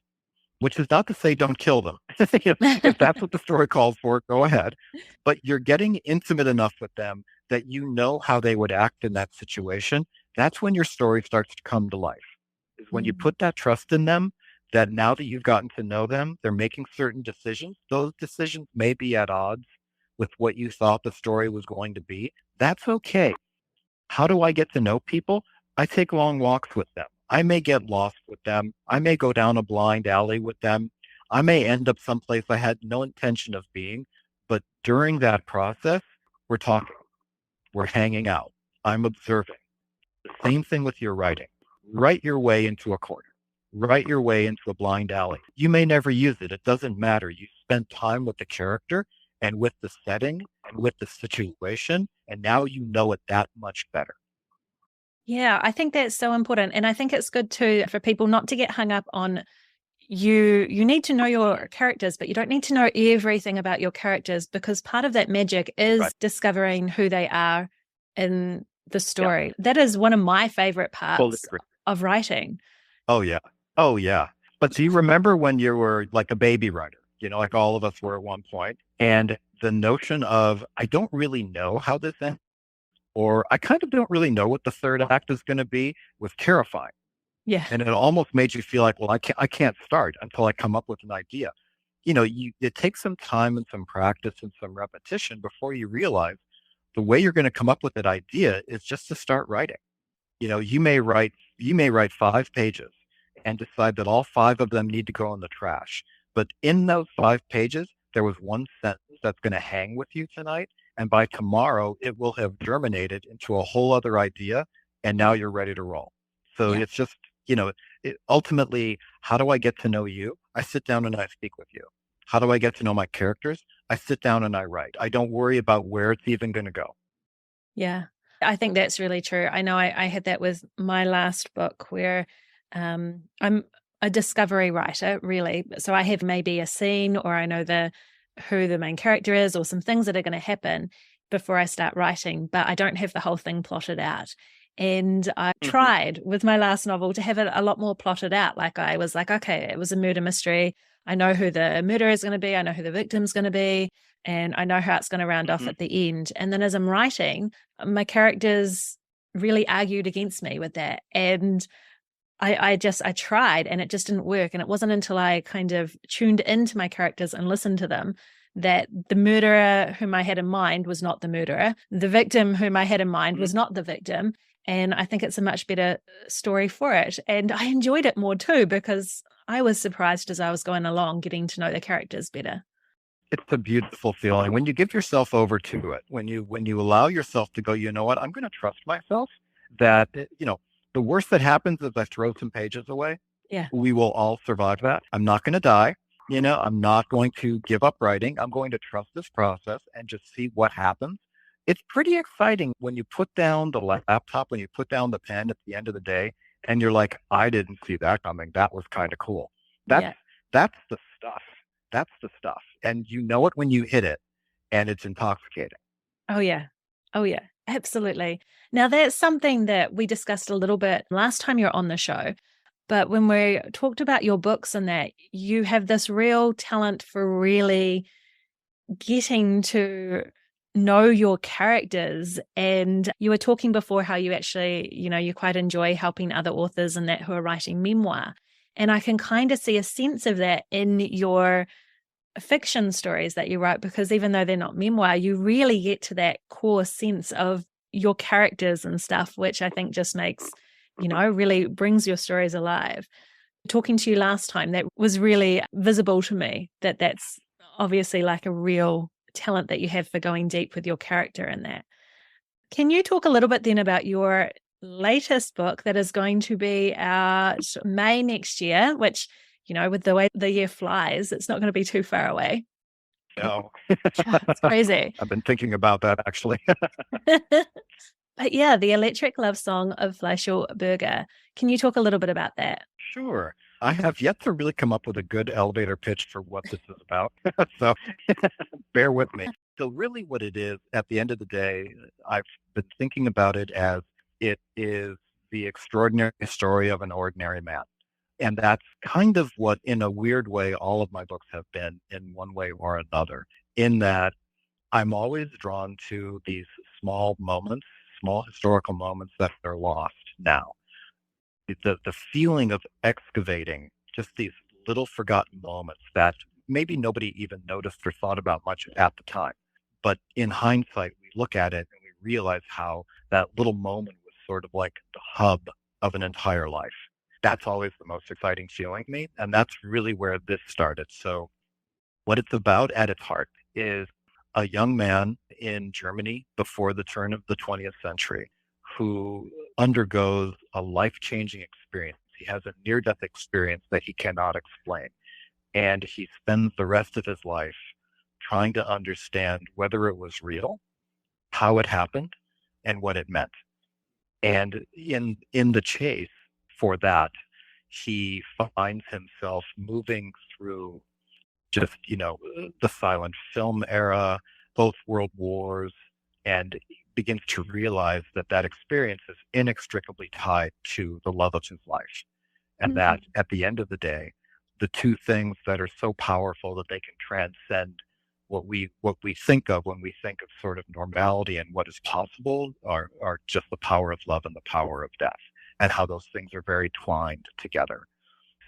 which is not to say don't kill them. If that's what the story calls for, go ahead. But you're getting intimate enough with them that you know how they would act in that situation. That's when your story starts to come to life. Is when you put that trust in them, that now that you've gotten to know them, they're making certain decisions. Those decisions may be at odds with what you thought the story was going to be. That's okay. How do I get to know people? I take long walks with them. I may get lost with them. I may go down a blind alley with them. I may end up someplace I had no intention of being. But during that process, we're talking, we're hanging out, I'm observing. The same thing with your writing. Write your way into a corner. Write your way into a blind alley. You may never use it. It doesn't matter. You spend time with the character and with the setting and with the situation, and now you know it that much better. Yeah, I think that's so important. And I think it's good too for people not to get hung up on you need to know your characters, but you don't need to know everything about your characters, because part of that magic is Right. discovering who they are in the Yeah. story. That is one of my favorite Totally parts agree. of writing. Oh, yeah. Oh, yeah. But do you remember when you were like a baby writer, like all of us were at one point, and the notion of, I don't really know how this ends, or I kind of don't really know what the third act is going to be, was terrifying. Yeah. And it almost made you feel like, well, I can't start until I come up with an idea. It takes some time and some practice and some repetition before you realize the way you're going to come up with that idea is just to start writing. You may write 5 pages and decide that all 5 of them need to go in the trash. But in those 5 pages, there was one sentence that's going to hang with you tonight. And by tomorrow, it will have germinated into a whole other idea. And now you're ready to roll. So Yeah. it's just, ultimately, how do I get to know you? I sit down and I speak with you. How do I get to know my characters? I sit down and I write. I don't worry about where it's even going to go. Yeah, I think that's really true. I know I had that with my last book where I'm a discovery writer, really. So I have maybe a scene, or I know who the main character is, or some things that are going to happen before I start writing, but I don't have the whole thing plotted out. And I tried with my last novel to have it a lot more plotted out. Like I was like, okay, it was a murder mystery. I know who the murderer is going to be. I know who the victim's going to be. And I know how it's going to round off at the end. And then as I'm writing, my characters really argued against me with that. And I tried and it just didn't work. And it wasn't until I kind of tuned into my characters and listened to them that the murderer whom I had in mind was not the murderer. The victim whom I had in mind was not the victim. And I think it's a much better story for it. And I enjoyed it more too, because I was surprised as I was going along, getting to know the characters better. It's a beautiful feeling when you give yourself over to it, when you allow yourself to go, you know what, I'm going to trust myself that, the worst that happens is I throw some pages away. Yeah. We will all survive that. I'm not going to die. I'm not going to give up writing. I'm going to trust this process and just see what happens. It's pretty exciting when you put down the laptop, when you put down the pen at the end of the day, and you're like, I didn't see that coming. That was kind of cool. That's the stuff. That's the stuff. And you know it when you hit it, and it's intoxicating. Oh, yeah. Oh, yeah. Absolutely. Now, that's something that we discussed a little bit last time you were on the show. But when we talked about your books and that, you have this real talent for really getting to know your characters. And you were talking before how you actually, you quite enjoy helping other authors and that who are writing memoir. And I can kind of see a sense of that in your fiction stories that you write, because even though they're not memoir, you really get to that core sense of your characters and stuff, which I think just makes really brings your stories alive. Talking to you last time, that was really visible to me, that's obviously like a real talent that you have for going deep with your character in that. Can you talk a little bit then about your latest book that is going to be out May next year, which, with the way the year flies, it's not going to be too far away. No, It's crazy. I've been thinking about that actually. But yeah, the electric love song of Fleischl Berger. Can you talk a little bit about that? Sure. I have yet to really come up with a good elevator pitch for what this is about. So bear with me. So, really, what it is at the end of the day, I've been thinking about it as it is the extraordinary story of an ordinary man. And that's kind of what, in a weird way, all of my books have been in one way or another, in that I'm always drawn to these small moments, small historical moments that are lost now. The feeling of excavating just these little forgotten moments that maybe nobody even noticed or thought about much at the time. But in hindsight, we look at it and we realize how that little moment was sort of like the hub of an entire life. That's always the most exciting feeling to me. And that's really where this started. So, what it's about at its heart is a young man in Germany before the turn of the 20th century who undergoes a life changing experience. He has a near death experience that he cannot explain. And he spends the rest of his life trying to understand whether it was real, how it happened, and what it meant. And in the chase for that, he finds himself moving through just, the silent film era, both world wars, and begins to realize that that experience is inextricably tied to the love of his life. And that Mm. at the end of the day, the two things that are so powerful that they can transcend what we think of when we think of sort of normality and what is possible are just the power of love and the power of death, and how those things are very twined together.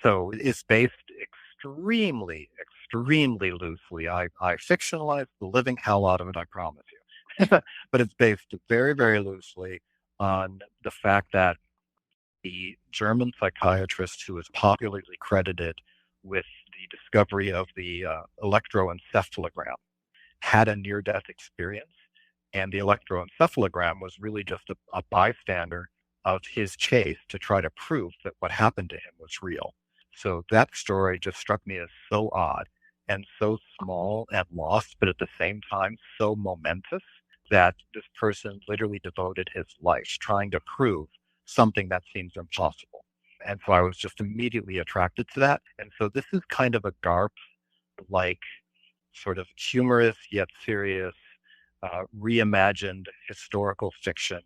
So it's based extremely, extremely loosely. I fictionalized the living hell out of it, I promise you. But it's based very, very loosely on the fact that the German psychiatrist who is popularly credited with the discovery of the electroencephalogram had a near death experience. And the electroencephalogram was really just a bystander of his chase to try to prove that what happened to him was real. So that story just struck me as so odd and so small and lost, but at the same time so momentous that this person literally devoted his life trying to prove something that seems impossible. And so I was just immediately attracted to that. And so this is kind of a GARP like sort of humorous yet serious, reimagined historical fiction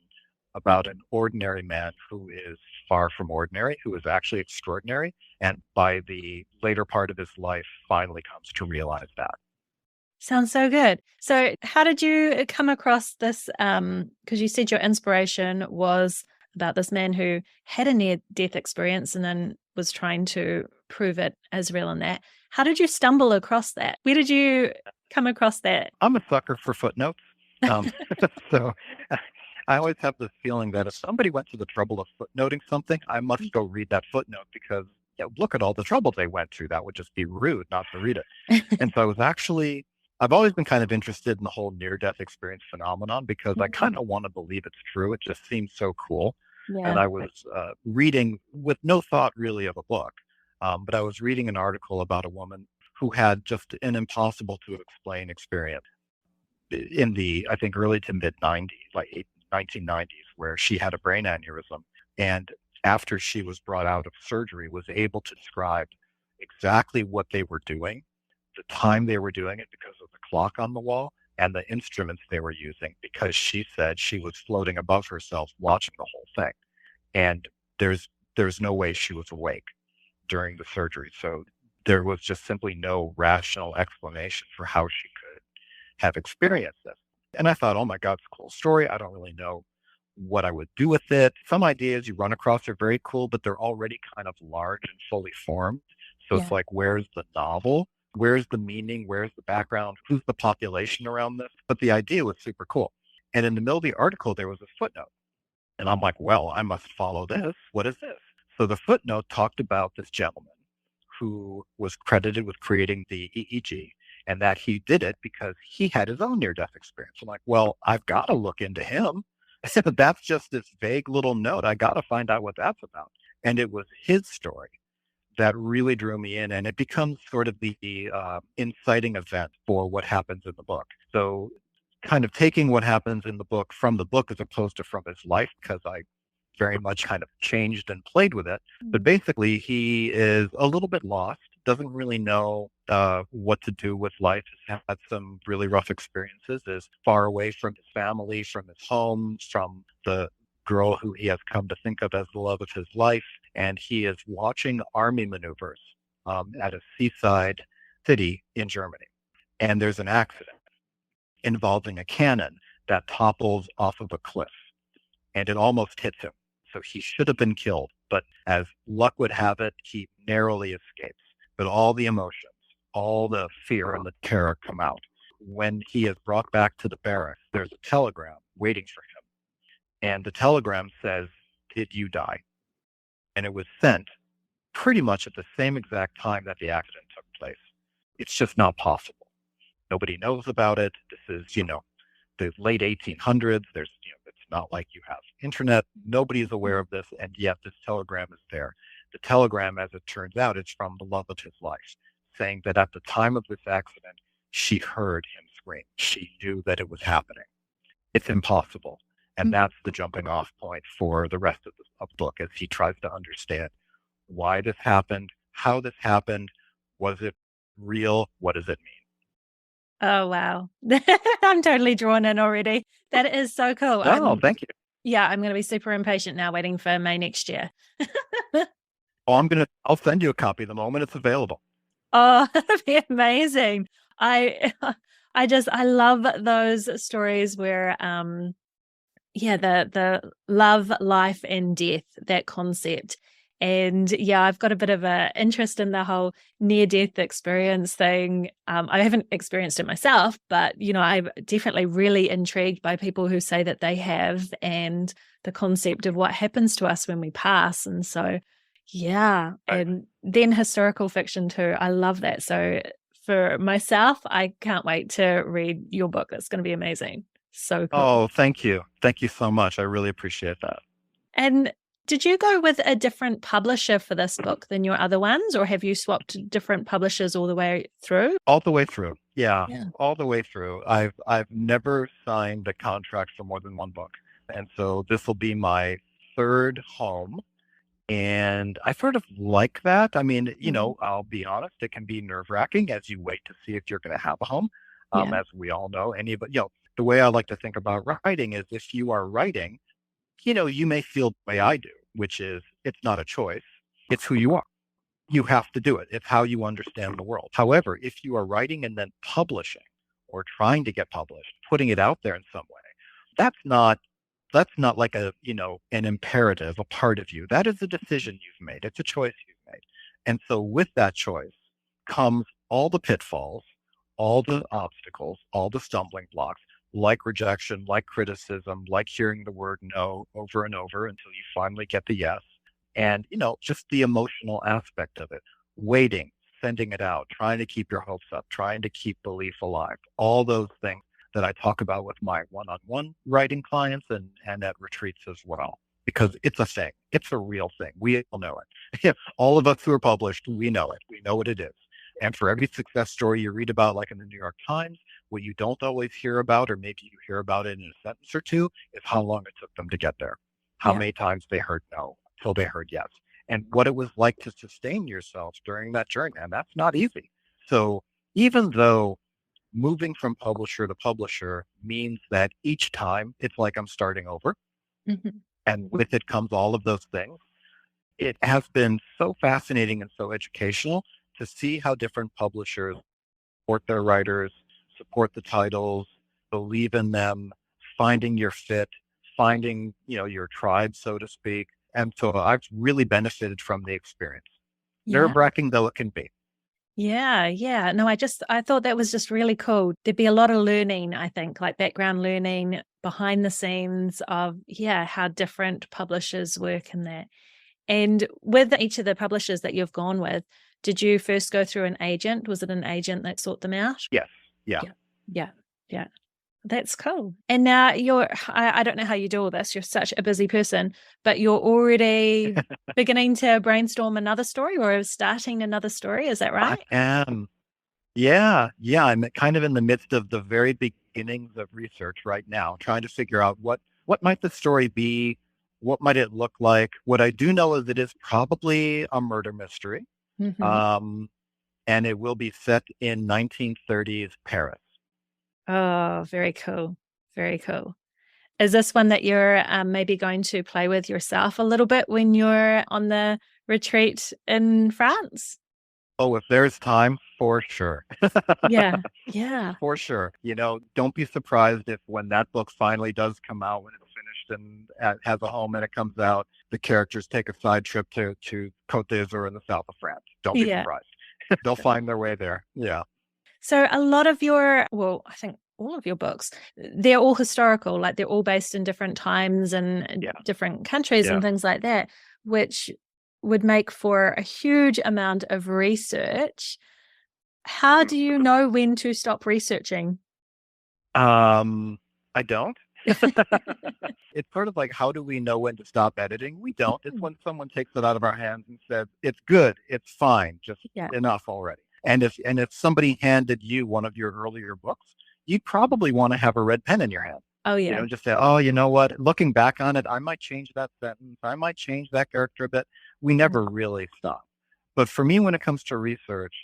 about an ordinary man who is far from ordinary, who is actually extraordinary, and by the later part of his life finally comes to realize that. Sounds so good. So, how did you come across this? Because you said your inspiration was about this man who had a near death experience and then was trying to prove it as real in that. How did you stumble across that? Where did you come across that? I'm a sucker for footnotes. Um, so I always have this feeling that if somebody went to the trouble of footnoting something, I must go read that footnote because look at all the trouble they went through. That would just be rude not to read it. And so I've always been kind of interested in the whole near death experience phenomenon because I kind of want to believe it's true. It just seems so cool. And Yeah. I was reading with no thought really of a book, but I was reading an article about a woman who had just an impossible to explain experience in the, I think, early to mid 90s, like 1990s, where she had a brain aneurysm. And after she was brought out of surgery, was able to describe exactly what they were doing, the time they were doing it because of the clock on the wall, and the instruments they were using, because she said she was floating above herself watching the whole thing. And there's there's no way she was awake during the surgery. So there was just simply no rational explanation for how she could have experienced this. And I thought, oh my God, it's a cool story. I don't really know what I would do with it. Some ideas you run across are very cool, but they're already kind of large and fully formed. So it's Yeah. like, where's the novel? Where's the meaning? Where's the background? Who's the population around this? But the idea was super cool. And in the middle of the article, there was a footnote. And I'm like, well, I must follow this. What is this? So the footnote talked about this gentleman who was credited with creating the EEG and that he did it because he had his own near death experience. I'm like, well, I've got to look into him. I said, but that's just this vague little note. I got to find out what that's about. And it was his story that really drew me in, and it becomes sort of the inciting event for what happens in the book. So, kind of taking what happens in the book from the book as opposed to from his life, because I very much kind of changed and played with it. But basically, he is a little bit lost, doesn't really know what to do with life, has had some really rough experiences, is far away from his family, from his home, from the girl who he has come to think of as the love of his life. And he is watching army maneuvers at a seaside city in Germany. And there's an accident involving a cannon that topples off of a cliff and it almost hits him. So he should have been killed. But as luck would have it, he narrowly escapes. But all the emotions, all the fear and the terror come out. When he is brought back to the barracks, there's a telegram waiting for him. And the telegram says, "Did you die?" And it was sent pretty much at the same exact time that the accident took place. It's just not possible. Nobody knows about it. This is, the late 1800s. It's not like you have internet. Nobody's aware of this, and yet this telegram is there. The telegram, as it turns out, is from the love of his life, saying that at the time of this accident, she heard him scream. She knew that it was happening. It's impossible. And that's the jumping off point for the rest of the book as he tries to understand why this happened, how this happened, was it real, what does it mean? Oh, wow. I'm totally drawn in already. That is so cool. Oh, thank you. Yeah, I'm going to be super impatient now waiting for May next year. Oh, I'll send you a copy the moment it's available. Oh, that'd be amazing. I I love those stories where yeah, the love, life and death, that concept. And yeah, I've got a bit of a interest in the whole near death experience thing. I haven't experienced it myself, but I'm definitely really intrigued by people who say that they have, and the concept of what happens to us when we pass. And so, yeah, Right. and then historical fiction too. I love that. So for myself, I can't wait to read your book. That's going to be amazing. So cool. Oh, thank you. Thank you so much. I really appreciate that. And did you go with a different publisher for this book than your other ones, or have you swapped different publishers all the way through? All the way through. Yeah, Yeah. all the way through. I've never signed a contract for more than one book. And so this will be my third home. And I sort of like that. I mean, I'll be honest, it can be nerve-wracking as you wait to see if you're going to have a home. Yeah. As we all know, the way I like to think about writing is if you are writing, you may feel the way I do, which is it's not a choice. It's who you are. You have to do it. It's how you understand the world. However, if you are writing and then publishing or trying to get published, putting it out there in some way, that's not that's not like an imperative, a part of you. That is a decision you've made. It's a choice you've made. And so with that choice comes all the pitfalls, all the obstacles, all the stumbling blocks, like rejection, like criticism, like hearing the word no over and over until you finally get the yes. And, just the emotional aspect of it, waiting, sending it out, trying to keep your hopes up, trying to keep belief alive, all those things that I talk about with my one-on-one writing clients and at retreats as well, because it's a thing. It's a real thing. We all know it. All of us who are published, we know it. We know what it is. And for every success story you read about, like in the New York Times, what you don't always hear about, or maybe you hear about it in a sentence or two, is how long it took them to get there, how Yeah. many times they heard no until they heard yes, and what it was like to sustain yourself during that journey. And that's not easy. So even though moving from publisher to publisher means that each time it's like I'm starting over, Mhm. and with it comes all of those things, it has been so fascinating and so educational to see how different publishers support their writers, support the titles, believe in them, finding your fit, finding, your tribe, so to speak. And so I've really benefited from the experience. Yeah. Nerve wracking though it can be. Yeah, yeah. No, I thought that was just really cool. There'd be a lot of learning, I think, like background learning behind the scenes of, yeah, how different publishers work in that. And with each of the publishers that you've gone with, did you first go through an agent? Was it an agent that sought them out? Yes. Yeah. Yeah, yeah, yeah. That's cool. And now I don't know how you do all this. You're such a busy person, but you're already beginning to brainstorm another story or starting another story. Is that I right? am. Yeah. Yeah. I'm kind of in the midst of the very beginnings of research right now, trying to figure out what might the story be? What might it look like? What I do know is it is probably a murder mystery. Mm-hmm. Um, and it will be set in 1930s Paris. Oh, very cool. Very cool. Is this one that you're maybe going to play with yourself a little bit when you're on the retreat in France? Oh, if there's time, for sure. Yeah, yeah, For sure. Don't be surprised if when that book finally does come out, when it's finished and has a home and it comes out, the characters take a side trip to Côte d'Azur in the south of France. Don't be yeah. surprised. They'll find their way there. Yeah. So a lot of well, I think all of your books, they're all historical, like they're all based in different times and Yeah. different countries and Yeah. things like that, which would make for a huge amount of research. How do you know when to stop researching? I don't. It's sort of like, how do we know when to stop editing? We don't. It's when someone takes it out of our hands and says, it's good, it's fine, just Yeah. enough already. And if somebody handed you one of your earlier books, you'd probably want to have a red pen in your hand. Oh, yeah. Just say, oh, you know what? Looking back on it, I might change that sentence. I might change that character a bit. We never really stop. But for me, when it comes to research,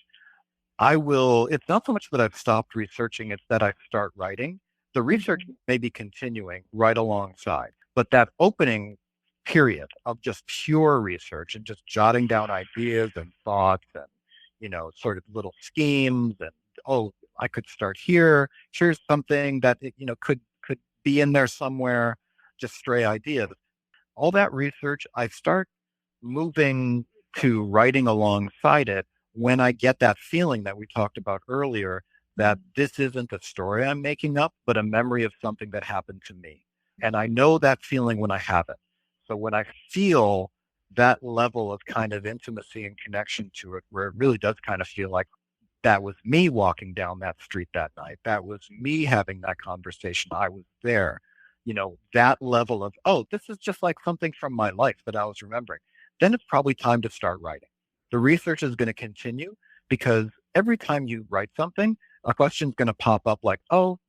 it's not so much that I've stopped researching, it's that I start writing. The research Mhm. may be continuing right alongside, but that opening period of just pure research and just jotting down ideas and thoughts and, sort of little schemes and, oh, I could start here. Here's something that, could be in there somewhere, just stray ideas. All that research, I start moving to writing alongside it when I get that feeling that we talked about earlier that this isn't a story I'm making up, but a memory of something that happened to me. And I know that feeling when I have it. So when I feel that level of kind of intimacy and connection to it, where it really does kind of feel like that was me walking down that street that night. That was me having that conversation. I was there. That level of, oh, this is just like something from my life that I was remembering. Then it's probably time to start writing. The research is going to continue because every time you write something, a question's going to pop up like, oh,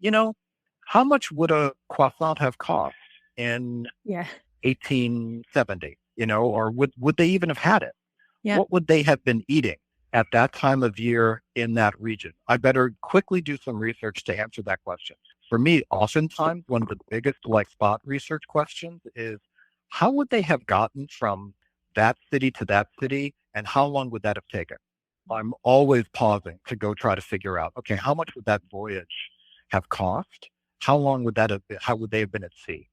how much would a croissant have cost in Yeah. 1870? Or would they even have had it? Yeah. What would they have been eating at that time of year in that region? I better quickly do some research to answer that question. For me, oftentimes, one of the biggest like spot research questions is how would they have gotten from that city to that city and how long would that have taken? I'm always pausing to go try to figure out, okay, how much would that voyage have cost? How long would that have been? How would they have been at sea?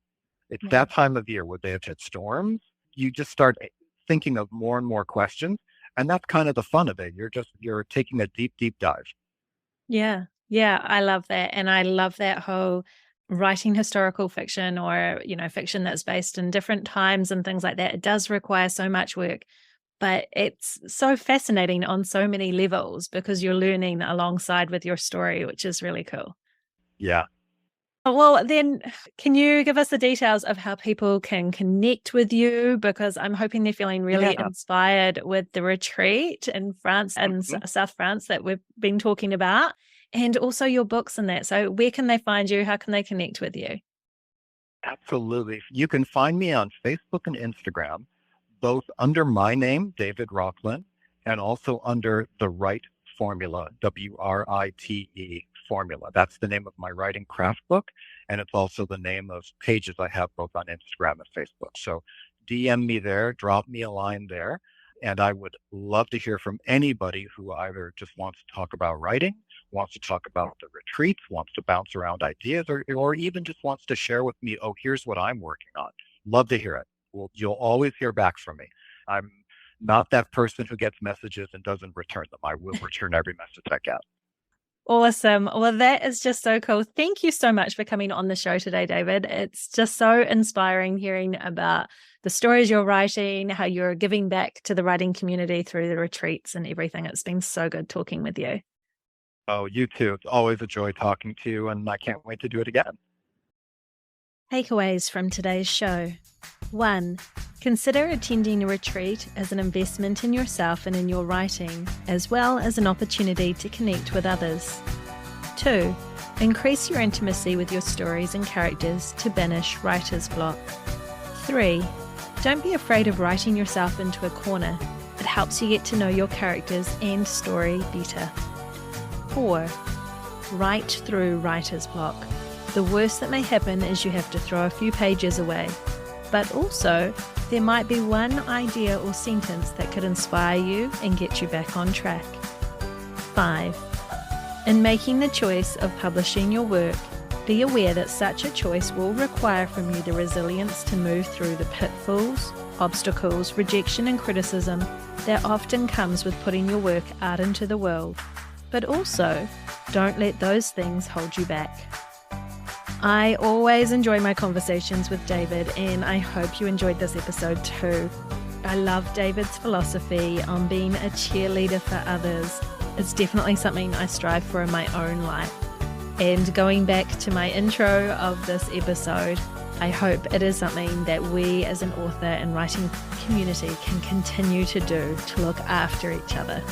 It's Yeah. that time of year. Would they have hit storms? You just start thinking of more and more questions. And that's kind of the fun of it. You're taking a deep, deep dive. Yeah. Yeah. I love that. And I love that whole writing historical fiction or, fiction that's based in different times and things like that. It does require so much work, but it's so fascinating on so many levels because you're learning alongside with your story, which is really cool. Yeah. Well, then, can you give us the details of how people can connect with you? Because I'm hoping they're feeling really Yeah. inspired with the retreat in France and Mhm. South France that we've been talking about, and also your books and that. So, where can they find you? How can they connect with you? Absolutely. You can find me on Facebook and Instagram, both under my name, David Rocklin, and also under the Write Formula, WRITE Formula. That's the name of my writing craft book. And it's also the name of pages I have both on Instagram and Facebook. So DM me there, drop me a line there. And I would love to hear from anybody who either just wants to talk about writing, wants to talk about the retreats, wants to bounce around ideas, or even just wants to share with me, oh, here's what I'm working on. Love to hear it. Well, you'll always hear back from me. I'm not that person who gets messages and doesn't return them. I will return every message I get. Awesome. Well, that is just so cool. Thank you so much for coming on the show today, David. It's just so inspiring hearing about the stories you're writing, how you're giving back to the writing community through the retreats and everything. It's been so good talking with you. Oh, you too. It's always a joy talking to you, and I can't wait to do it again. Takeaways from today's show. 1. Consider attending a retreat as an investment in yourself and in your writing, as well as an opportunity to connect with others. 2. Increase your intimacy with your stories and characters to banish writer's block. 3. Don't be afraid of writing yourself into a corner. It helps you get to know your characters and story better. 4. Write through writer's block. The worst that may happen is you have to throw a few pages away. But also, there might be one idea or sentence that could inspire you and get you back on track. 5. In making the choice of publishing your work, be aware that such a choice will require from you the resilience to move through the pitfalls, obstacles, rejection and criticism that often comes with putting your work out into the world. But also, don't let those things hold you back. I always enjoy my conversations with David, and I hope you enjoyed this episode too. I love David's philosophy on being a cheerleader for others. It's definitely something I strive for in my own life. And going back to my intro of this episode, I hope it is something that we as an author and writing community can continue to do to look after each other.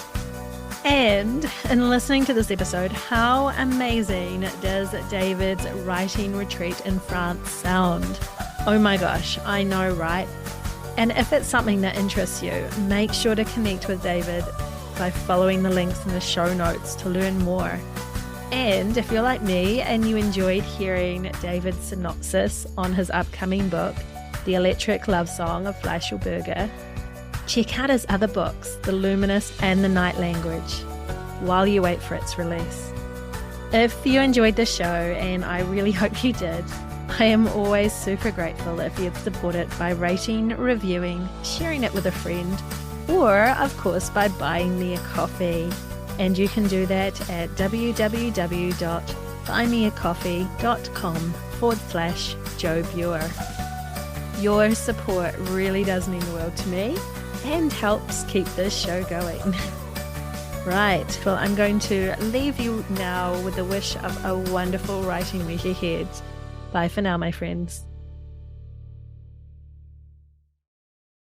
And in listening to this episode, how amazing does David's writing retreat in France sound? Oh my gosh, I know, right? And if it's something that interests you, make sure to connect with David by following the links in the show notes to learn more. And if you're like me and you enjoyed hearing David's synopsis on his upcoming book, The Electric Love Song of Fleischl Berger, check out his other books, The Luminous and The Night Language, while you wait for its release. If you enjoyed the show, and I really hope you did, I am always super grateful if you'd support it by rating, reviewing, sharing it with a friend, or, of course, by buying me a coffee. And you can do that at www.buymeacoffee.com/Joe Buer. Your support really does mean the world to me and helps keep this show going. Right, well, I'm going to leave you now with the wish of a wonderful writing week ahead. Bye for now, my friends.